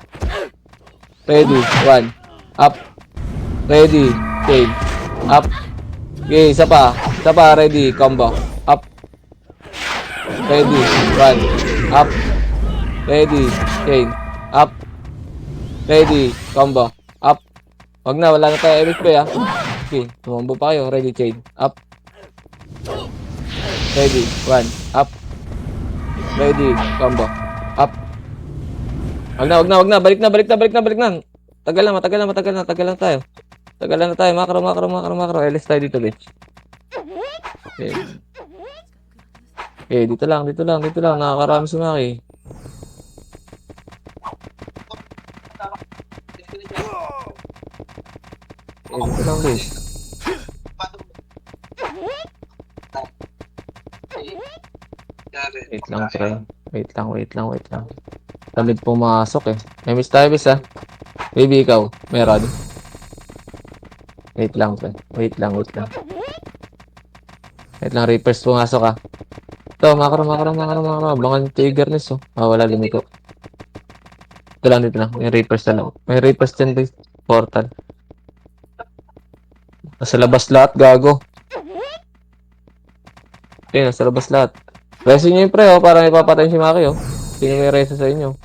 Ready. 1. Up. Ready. Chain. Up. Okay, isa pa. Ready. Combo. Up. Ready. 1. Up. Ready. Chain. Up. Ready. Combo. Up. Wag na. Wala na tayo MSP, ah. Okay. Tumambo pa kayo. Ready. Chain. Up. Ready. 1. Up. Ready. Combo. Up. Wag na. Balik na. Tagal na tayo. Makro. Alis tayo dito, bitch. Okay. Eh, dito lang, dito lang, dito lang. Nakakarami si Maki. Eh, dito lang, guys. Wait lang, pre. Wait lang, wait lang, wait lang. Talit pumasok eh. May miss tayo, bis ah. Baby, ikaw. Meron. Wait lang, pre. Wait lang, wait lang. Wait lang, Reapers pumasok ah. Ito, makro. Abangan yung Tiggerness oh. Ah, wala, lumiko. Dito lang, dito lang. May Reapers na lang. May Reapers dyan, guys. Portal. Nasa labas lahat, gago. Okay, nasa labas lahat. Resin nyo yung pre, oh, para may papatay si Maki, oh. Sino may resin sa inyo?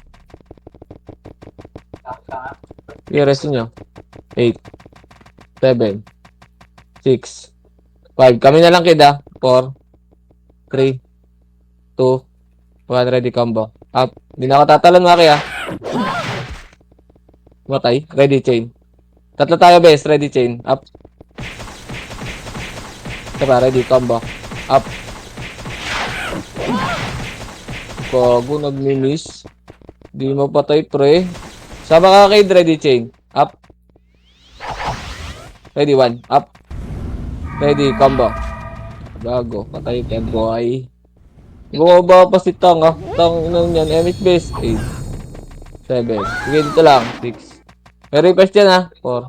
I-resin nyo. 8, 7, 6, 5. Kami na lang, kid, ah. 4, 3, 2, 1. Ready, combo. Up. Hindi na ako tatalon, Maki, ah. Matay. Ready, chain. Tatlo tayo, best. Ready, chain. Up. Diba, ready, combo. Up. Gago, nag-miss. Di mapatay, pre. Sama ka kay ready, chain. Up. Ready, 1. Up. Ready, combo. Gago, patay ka, boy. Bumaba pa si Tang, ah. Tang, inang yan. MH base. 8, 7. Sige, dito lang. 6. May request yan, ah. 4.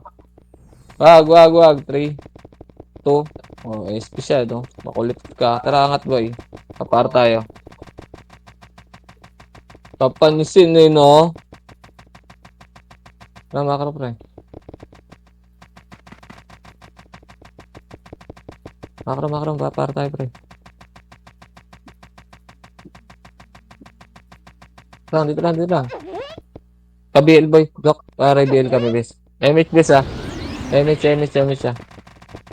Wag. 3, 2. Oh, SP siya, no? Makulit ka. Tara, angat, boy. Kapar tayo. Papansin, eh, no? Makro, pre. Makro. Kapar tayo, pre. Dito lang. Ka-BL, boy. Block. Para BL kami, bes. MH, bes, ah. MH, ah.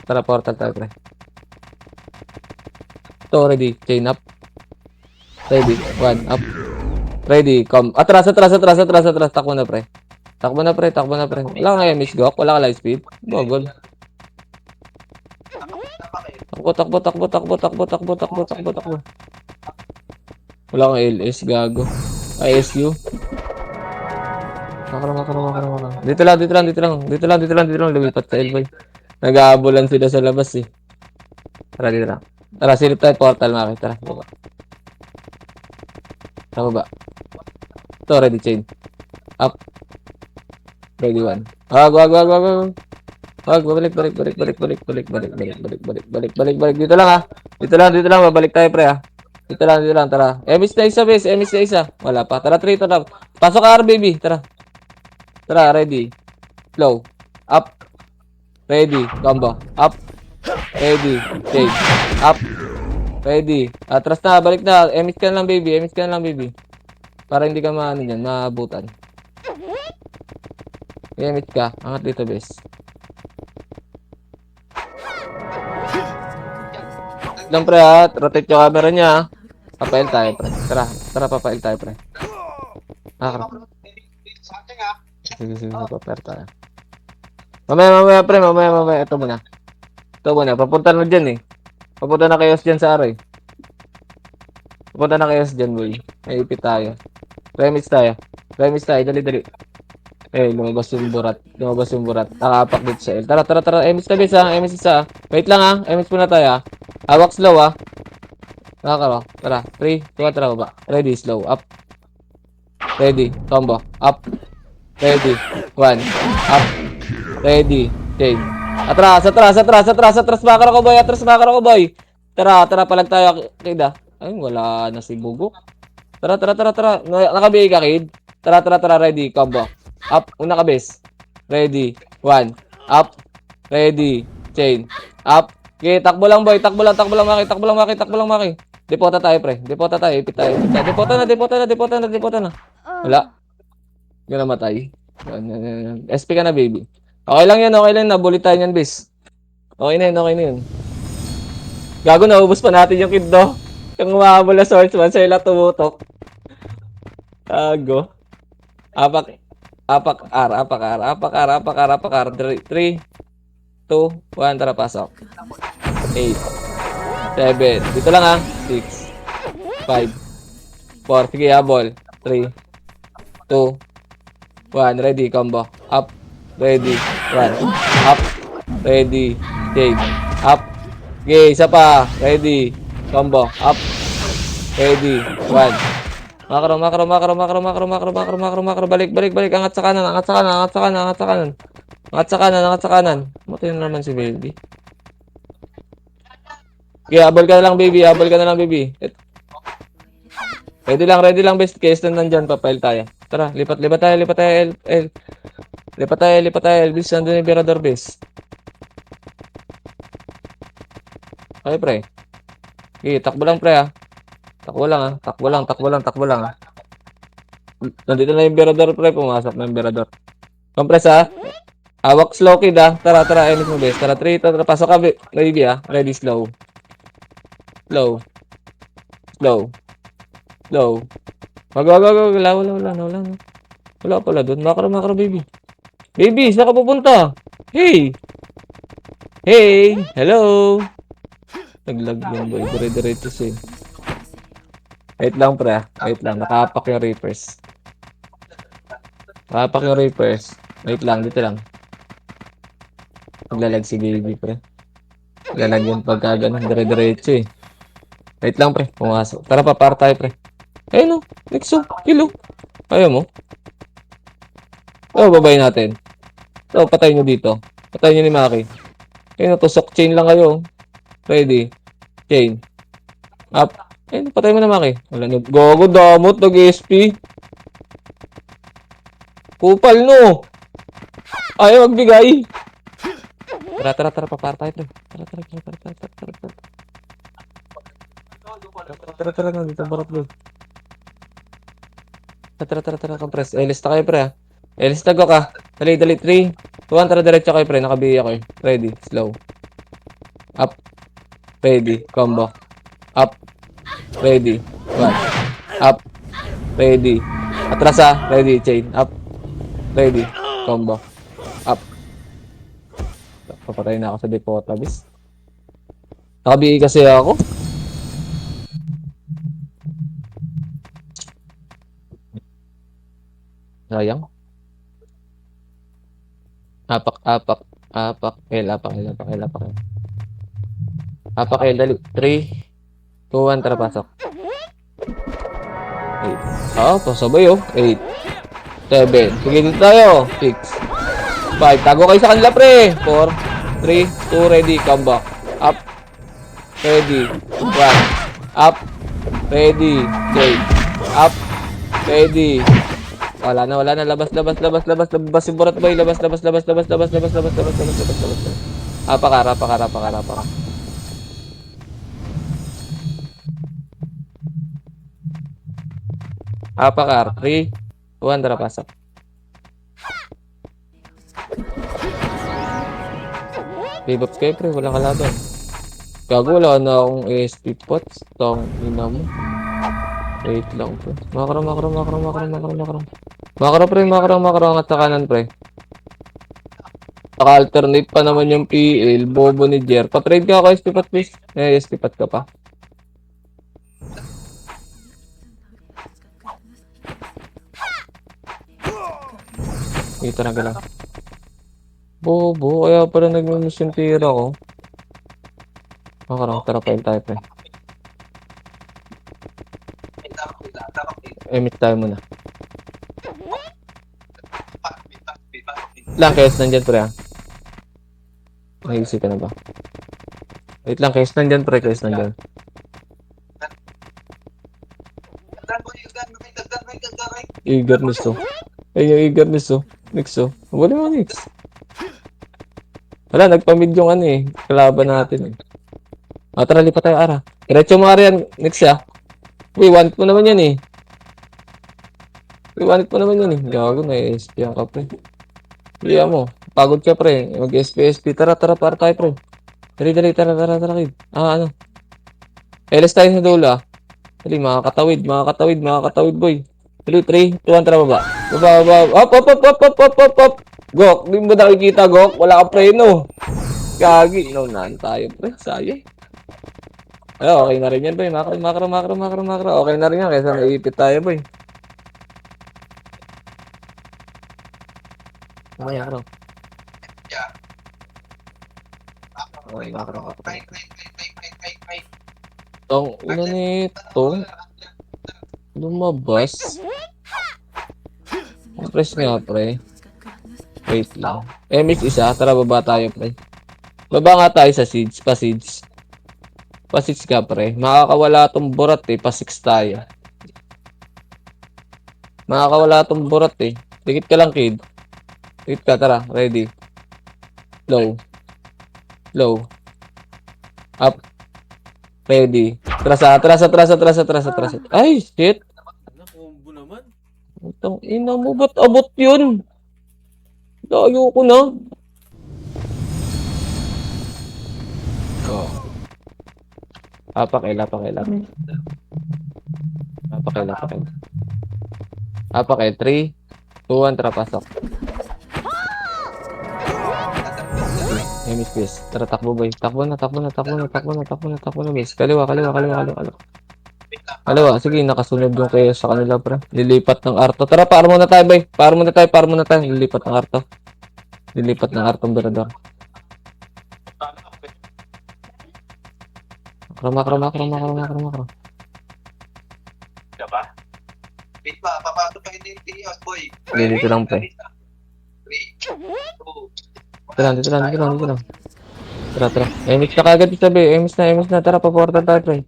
Tara, portal tayo, pre. Ito, ready. Chain up. Ready. 1, up. Ready. Come. Atras. Takbo na, pre. Wala ka MH, Gok. Wala ka light speed. Bogol. Takbo. Wala kang LS, gago. ISU. Makro. Dito lang. Lumipat sa L-boy. Nag-aabulan sila sa labas, eh. Tara, dito lang. Tara, silip tayo portal, Maki. Tara, baba. Ito, ready, chain. Up. Ready, 1. Wag. Balik. Dito lang, ha. Dito lang. Babalik tayo, pre, ha. Dito lang. Tara. Emis na isa. Wala pa. Tara, 3 to na. Pasok ka, baby. Tara, ready. Slow. Up. Ready. Combo. Up. Ready. Chain. Up. Ready. Atras na. Balik na. Emis ka na lang, baby. Para hindi ka maabutan. Emis ka. Angat dito, bes. Lang, pre, ha. Rotate yung camera niya, ha. Papail tayo, pre. Tara, papail tayo, pre. Sige, papail tayo. Mamaya, pre, mamaya. Ito muna. Papunta na dyan, eh. Papunta na chaos dyan sa aray. Papunta na chaos dyan, boy. May ipit tayo. Remix tayo. Dali. Eh, lumabas yung burat. Nakapak dito sa L. Tara. MS na, bis, ha. MS isa, ha. Wait lang, ha. MS muna tayo, ha. Hawak slow, ha. Nakakaro. Tara. 3, 2, tara, baba. Ready, slow. Up. Ready. Combo. Up. Ready. 1. Up. Ready. Chain. Atras. Makaro ko, boy. Tara, palag tayo, kid, ah. Ay, wala na si Bugok. Tara. Nakabigay ka, kid. Tara. Ready. Combo. Up. Una ka, bes. Ready. 1. Up. Ready. Chain. Up. Okay, takbo lang, boy. Takbo lang, Maki. Depota tayo, pre. Ipit tayo. Depota na. Wala. Hindi na matay. SP ka na, baby. Okay lang yan. Nabulit tayo yan, bes. Okay na yun. Gago, naubos pa natin yung kid, no? Yung umahabol na swordsman, sa'yo tumutok. Gago. Apak. 3, 2, 1, tara, pasok. 8, 7, dito lang, ha. 6, 5, 4. Sige, habol. 3, 2, 1. Ready, combo. Up. Ready. Run. Up. Ready. Shake. Up. Okay, isa pa. Ready. Combo. Up. Ready. Run. Makro, makro, makro, makro, makro, makro, makro, makro, makro. Balik, balik, balik. Angat sa kanan, angat sa kanan, angat sa kanan, angat sa kanan. Angat sa kanan, angat sa kanan. Matay na naman si baby. Okay, habol ka na lang, baby. Habol ka na lang, baby. Ready lang, best case na nandyan. Papail tayo. Tara, lipat, lipat tayo, lipat tayo, L. Lipat tayo, lipat tayo. Elvis, nandun yung Berador base. Okay, pre. Okay, takbo lang, pre, ha. Takbo lang, ha. Takbo lang, takbo lang, takbo lang, ha. Nandito na yung Berador, pre. Pumasok na yung Berador. Compress, ha. Hawak slow, kid, ha. Tara, tara, Elvis mo, best. Tara, 3, tara, pasok ka, baby, ha. Ready, slow. Slow. Slow. Slow. Wag. Wala. Wala pala doon. Makro, baby. Baby, saan ka pupunta? Hey! Hey! Hello! Naglag yung boy. Dire-diretso siya. Wait lang, pre. Wait lang. Nakapak yung Reapers. Nakapak yung Reapers. Wait lang. Dito lang. Naglalag si baby, pre. Naglalag yung pagka ganun. Dire-diretso eh. Wait lang, pre. Pumasok. Tara, papar tayo, pre. Ayun o. Nexo. Kilo. Ayaw mo? Babayin natin. Patay nyo dito. Patay nyo ni Maki. Ayun o. Tusok chain lang kayo. Ready. Chain. Up. Ayun. Patay mo na, Maki. Wala nyo. Gogo, damot. Nag-SP. Kupal, no. Ayaw magbigay. Tara. Papar tayo, pre. Tara. Dito ang barot, bro. Tara, compress. Lista kayo, pre, ha. Lista go ka. Dali. 3, 2, 1, tara, diretso kayo, pre. Nakabihi ako, eh. Ready, slow. Up. Ready, combo. Up. Ready, 1. Up. Ready. Atras, ha. Ready, chain. Up. Ready, combo. Up. Papatay na ako sa depota, bis. Nakabihi kasi ako. Sayang. Apak. L. Apak L, dali. 3, 2, 1, tara, pasok. 8. Pasabay, 8. 7. Sige, dito tayo. 6. 5. Tago kayo sa kanila, pre. 4, 3, 2, ready. Come back. Up. Ready. 1. Up. Ready. Change. Up. Ready. Wala na. Labas yung burat, boy. Labas. Apaka. Apakar. 3, 2, 1, tara, pasok. Bebop kayo, pre. Walang kalaban. Gago, wala na akong ASP pots. Tong ina mo. Wait lang, pre. Makro. Makro, pre. Angat sa kanan, pre. Naka-alternate pa naman yung PL. Bobo ni Jer. Pa-trade ka ako, SP pot, please. SP pot ka pa. Dito na lang. Bobo, kaya pala nag-miss yung tira ko. Makro, tara, file tayo, pre. Emit tayo muna. Lang, case nandyan, pre, ha. Naisip ka na ba? Wait lang, case nandyan, pre, case nandyan. Eagerness, to. Ayun yung eagerness, to. Next, to. Wala mo, next. Wala, nagpamid yung ano, eh. Kalaban natin, eh. Tara, lipat tayo, Ara. Diretso mo, Ara, yan. Next, ha. Uy, want mo naman yan, eh. Gago na, SP ang ka, pre. Hindi mo. Pagod ka, pre. Mag-SP. Tara, para tayo, pre. Dali. Tara, kid. Ano? LS tayo sa dulo, ah. Dali, makakatawid, boy. Dali, 3, 2, 1, tara, baba. Up. Gok, di mo nakikita, Gok. Wala ka preno. Gagi, inaunahan tayo, pre. Sayang. Ay, okay na rin yan, boy. Makro, makro, makro, makro, makro. Okay na rin yan, kaysa naipit tayo, boy. Okay, makro. Yeah. Okay, makro, makro. Ay. Tong ina nito, lumabas. Press nga, pre. Wait lang. MS isa, tara baba tayo, pre. Baba nga tayo sa seeds, pa-seeds. Pa-seeds ka, pre. Makakawala tong burat eh, pa-6 tayo. Makakawala tong burat eh. Dikit ka lang, kid. Dikit ka, tara. Ready. Low. Low. Up. Ready. Trasa. Ay, shit. Nakombo naman. Itong ina mo, ba't abot yun? Layo ko na. Oh. Apakay. Apakay, 3, 2, 1, tara, pasok. Miss please. Tara, takbo, boy. Takbo na, miss. Kaliwa. Kaliwa, sige, nakasunod yung kayo sa kanila, pre. Lilipat ng arto. Tara, para muna tayo, boy. Para muna tayo. Lilipat ng arto. Ang berador. Makro. Wait pa, papasok pa hindi yung Tilios, boy. Dito lang, pre. 3, 2, Dito lang. Tara. Emis na kagad dito, be. Emis na. Tara, paporta tayo, pre.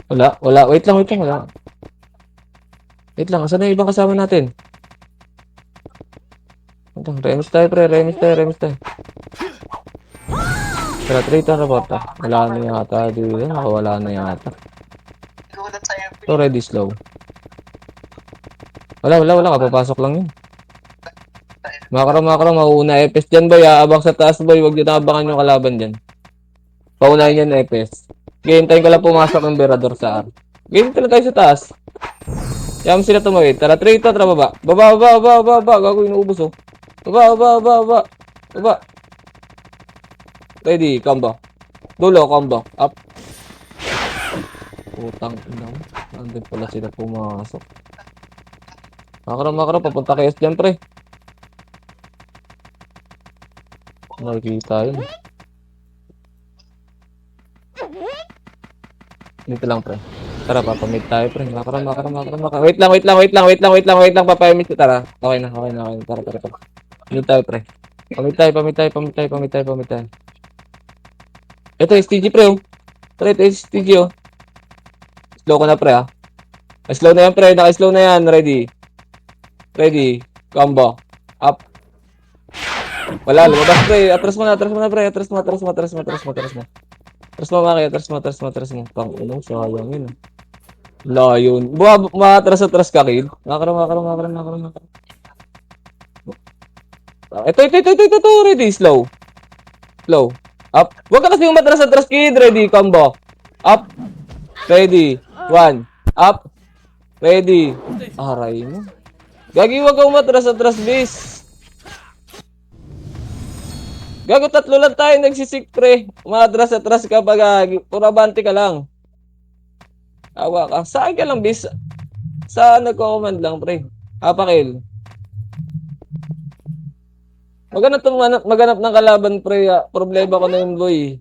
Wala. Wait lang, wala. Wait lang, saan na yung ibang kasama natin? Remis tayo, pre. Tara, traitor na bota. Wala na yata. Wala na yata. Nagulat sa'yo. So, ready, slow. Wala. Kapapasok lang yun. Makro. Mauuna Epes dyan, boy. Abang sa taas, boy. Huwag nyo nakabangan yung kalaban dyan. Paunahin yan, Epes. Okay, hintayin ko lang pumasok ng Berador sa R. Game tala tayo sa taas. Yaman sila tumawid. Tara, traitor. Tara, baba. Baba. Gago, inuubos, oh. Baba. Ready, combo. Dulo, combo. Up. Putang ina mo. Nandun pala sila pumasok. Makro, papunta kayo dyan, pre. Nakikita yun. Dito lang, pre. Tara, papamit tayo, pre. Makro. Wait lang. Papamit ko, tara. Okay na. Tara. Dito tayo, pre. Pamit tayo. Ito, STG, pre, oh. Tara, ito, STG, oh. Slow ko na, pre, ah. Slow na yan, pre. Naka-slow na yan. Ready. Combo. Up. Wala, lumabas, pre. Atras mo na, pre. Atras mo. Atras mo, Maki. Pang, sayang yun, ah. Layon. Maatras ka, kid. Makro. Ito. Ready, slow. Up. Huwag ka kasi umatras, kid. Ready, combo. Up. Ready. 1. Up. Ready. Aray mo. Gagi, huwag ka umatras, bis. Gago, 3 lang tayo nagsisik, pre. Umatras ka pa, gagi. Pura banti ka lang. Awa ka. Saan ka lang, bis? Saan nagko-command lang, pre? Apakil. Maganap ng kalaban, pre. Problema ko na yun, boy.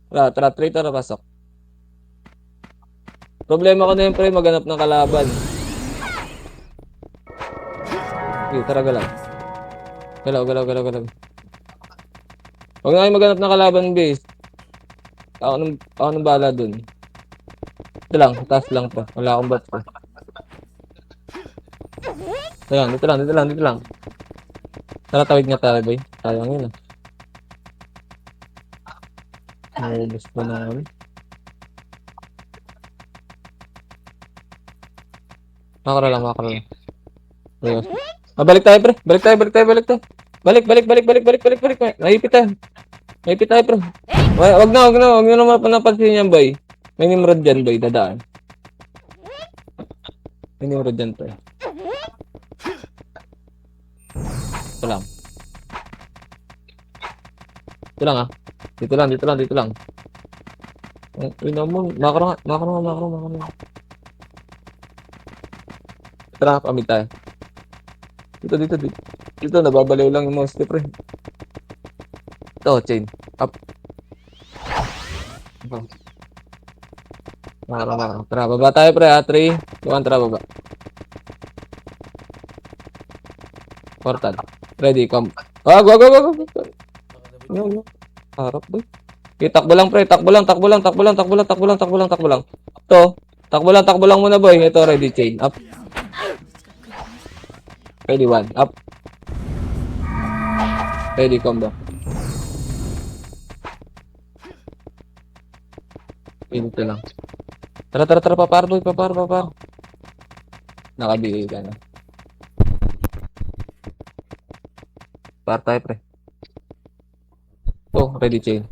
Tara, traitor na pasok. Problema ko na yun, pre. Maganap ng kalaban. Okay, tara, galaw. Huwag na kayo maganap ng kalaban, base. Ako nang bahala dun. Ito lang, taas lang pa. Wala akong bot pa. Dito lang. Tara, tawid nga tayo, boy. Sayang yun, ah. Naubos pa na kami. Makro lang. Ayos. Balik tayo, pre. Balik tayo. Balik. Naipit tayo, pre. Wag na naman panapansin yan, boy. May Nimrod dyan, boy. Dadaan. May Nimrod dyan, pre. Ito lang, ah. Dito lang, dito lang, dito lang. Ina mo, makro nga, makro. Tara, kami tayo. Dito. Dito, nababaliw lang yung mouse, pre. Ito, chain. Up. Makro. Tara, baba tayo, pre, ha. 3, 2, 1, tara, baba. Portal. Ready, come. Wag. Yo. Harap, boy. Okay, takbo lang, pre. Takbo lang. Ito. Takbo lang muna, boy. Ito, ready, chain. Up. Ready, 1. Up. Ready, combo. Ito lang. Tara, papar, boy. Papar. Nakabigay ka na. Par tayo, pre. Oh, ready, chain.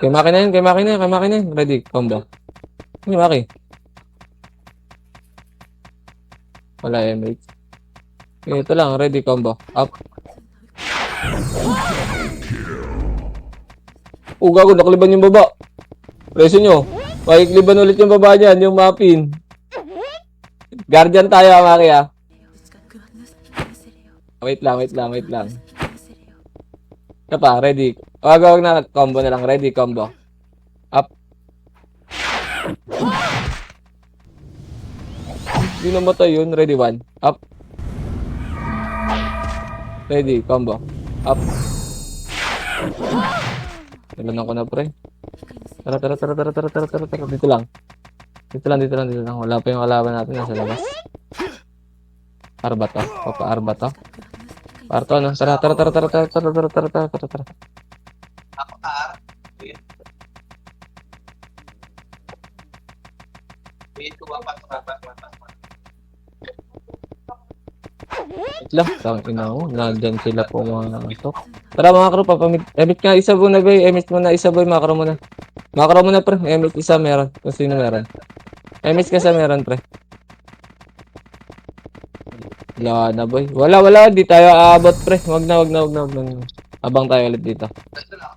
Kay makina yun. Ready, combo. Kay Maki. Wala, Emirates. Ito lang, ready, combo. Up. Oh, gago, nakaliban yung baba. Preso nyo. Pakikliban ulit yung baba niyan, yung mapin. Guardian tayo, Maki, ha. Wait lang. Ito pa, ready. Wag na, combo na lang. Ready, combo. Up. Hindi namatay yun. Ready, 1. Up. Ready, combo. Up. Nilanan ko na, pre. Tara. Dito lang. Wala pa yung kalaban natin. Nasa labas. Arba to. Papa-arba to. Parto, no? Tara. Ako, wait ko ba Wait lang. Tangina mo. Nandyan sila po mga ito. Tara mga crew, papamit. Emit nga, isa muna, boy. Emit muna, makro muna. Makro muna, pre. Emit isa meron. Kung sino meron. Emit kasi meron, pre. Wala na, boy. Wala. Di tayo aabot, pre. Wag na. Abang tayo ulit dito. Basta lang.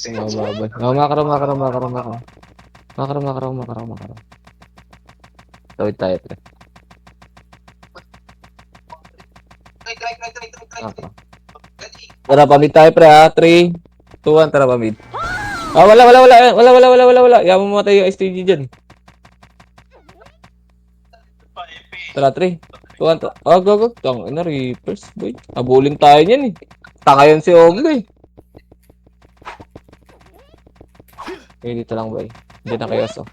Boy. Makro. Tawid tayo, pre. Try. Makro. Ready? Tara, pamit tayo, pre, ha. 3, 2, 1, tara, pamit. Ah, wala. Yaman mo matay yung STG dyan. Tara, 3, 2, 1, tara. Ah, go. Tang, ina, Reapers, boy. Abulin tayo niyan, eh. Tanga yun si Oglo, eh. Okay, dito lang, boy. Hindi na kayo, so.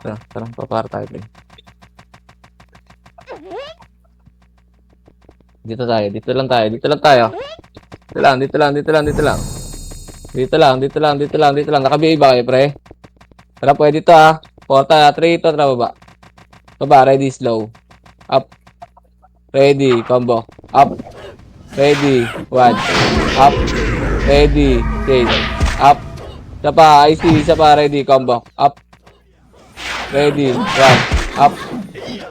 Tara, papara tayo, boy. Dito lang tayo. Dito lang. Nakabiay ba kayo, pre? Tara, pwede to, ha. Porta, 3, ito, tara, baba. Baba, ready, slow. Up. Ready, combo. Up. Ready, 1. Up. Ready, chain. Up. Isa pa, ready, combo. Up. Ready, 1. Up.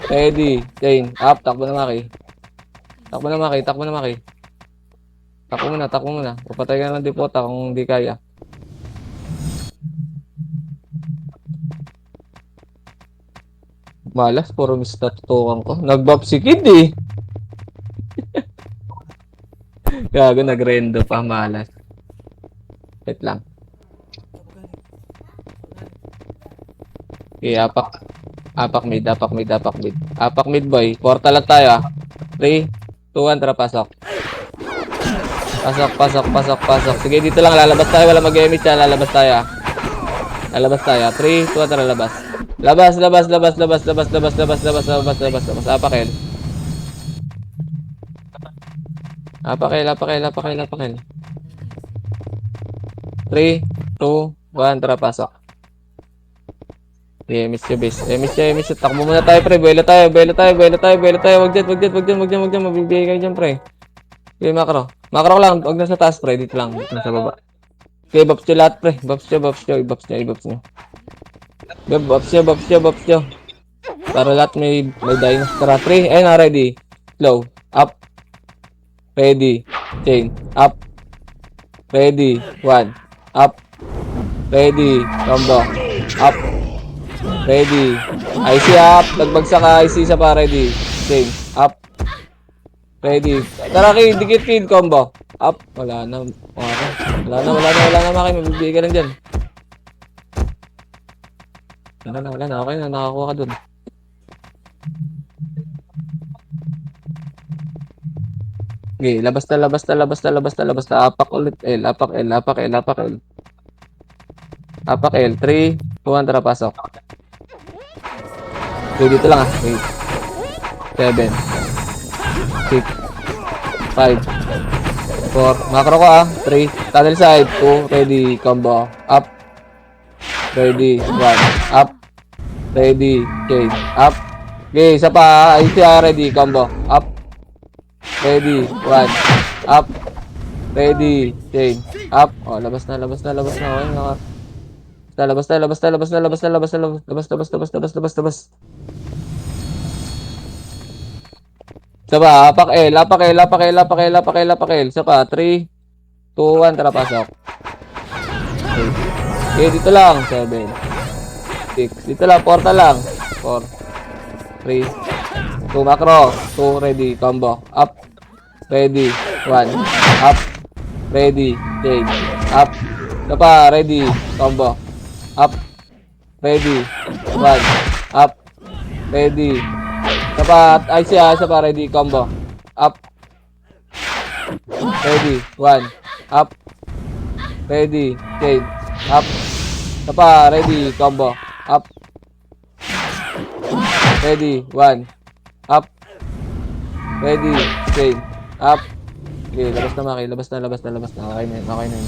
Ready, chain. Up, takbo na, Maki. Takbo muna. Papatay ka ng dipota kung hindi kaya. Malas, puro mistatutukan ko. Nag-buff si Kid, eh. Gago, nag-rendo pa, malas. Wait lang. Okay, apak mid. Apak mid, boy. Portal lang tayo, ah. 3, 2, 1, tara, pasok. Pasok. Sige, dito lang, lalabas tayo. Wala mag-emit siya, lalabas tayo, ah. 3, 2, 1, tara, labas. Labas. Apakel. 3, 2, 1, tara, pasok. Miss siya. Takbo muna tayo, pre. Buelo tayo. Wag dyan. Magbibigay kayo dyan, pre. Okay, makro lang. Wag na sa taas, pre. Dito lang. Dito lang sa baba. Okay, buffs nyo lahat, pre. Buffs nyo. Buffs nyo, buffs nyo, buffs nyo. Para lahat may dying. Tara, 3. Ayun na, ready. Slow. Up. Ready. Chain. Up. Ready. 1. Up. Ready. Combo. Up. Ready. IC up. Nagbagsak ka. IC sa pa. Ready. Chain. Up. Ready. Tara, kid. Dikit, kid. Combo. Up. Wala na. Okay. Wala na, Maki. Mabibigay ka lang dyan. Wala na. Okay na. Nakakuha ka dun. Okay, labas na. Apak ulit L. Apak L. Apak L. 3, 2, 1, tara, pasok. Okay, dito lang 8, 7, 6, 5, 4. Macro ko 3. Tunnel side. 2. Ready. Combo. Up. Ready. 1. Up. Ready. Chain. Up. Okay, isa pa. ICR. Ready. Combo. Up. Ready. 1. Up. Ready. Chain. Up. Oh, labas na. Okay, labas. Isa pa. Apak L. Isa pa. 3, 2, 1. Tara, pasok. Okay, dito lang. 7, 6. Dito lang. Portal lang. 4, 3, 2. Macro. 2. Ready. Combo. Up. Ready. 1. Up. Ready. Chain. Up. Isa pa. Ready. Combo. Up. Ready. 1. Up. Ready. Isa pa. Isa pa. Ready. Combo. Up. Ready. 1. Up. Ready. Chain. Up. Isa pa. Ready. Combo. Up. Ready. 1. Up. Ready. Chain. Up. Okay, labas na. Okay na. Okay na.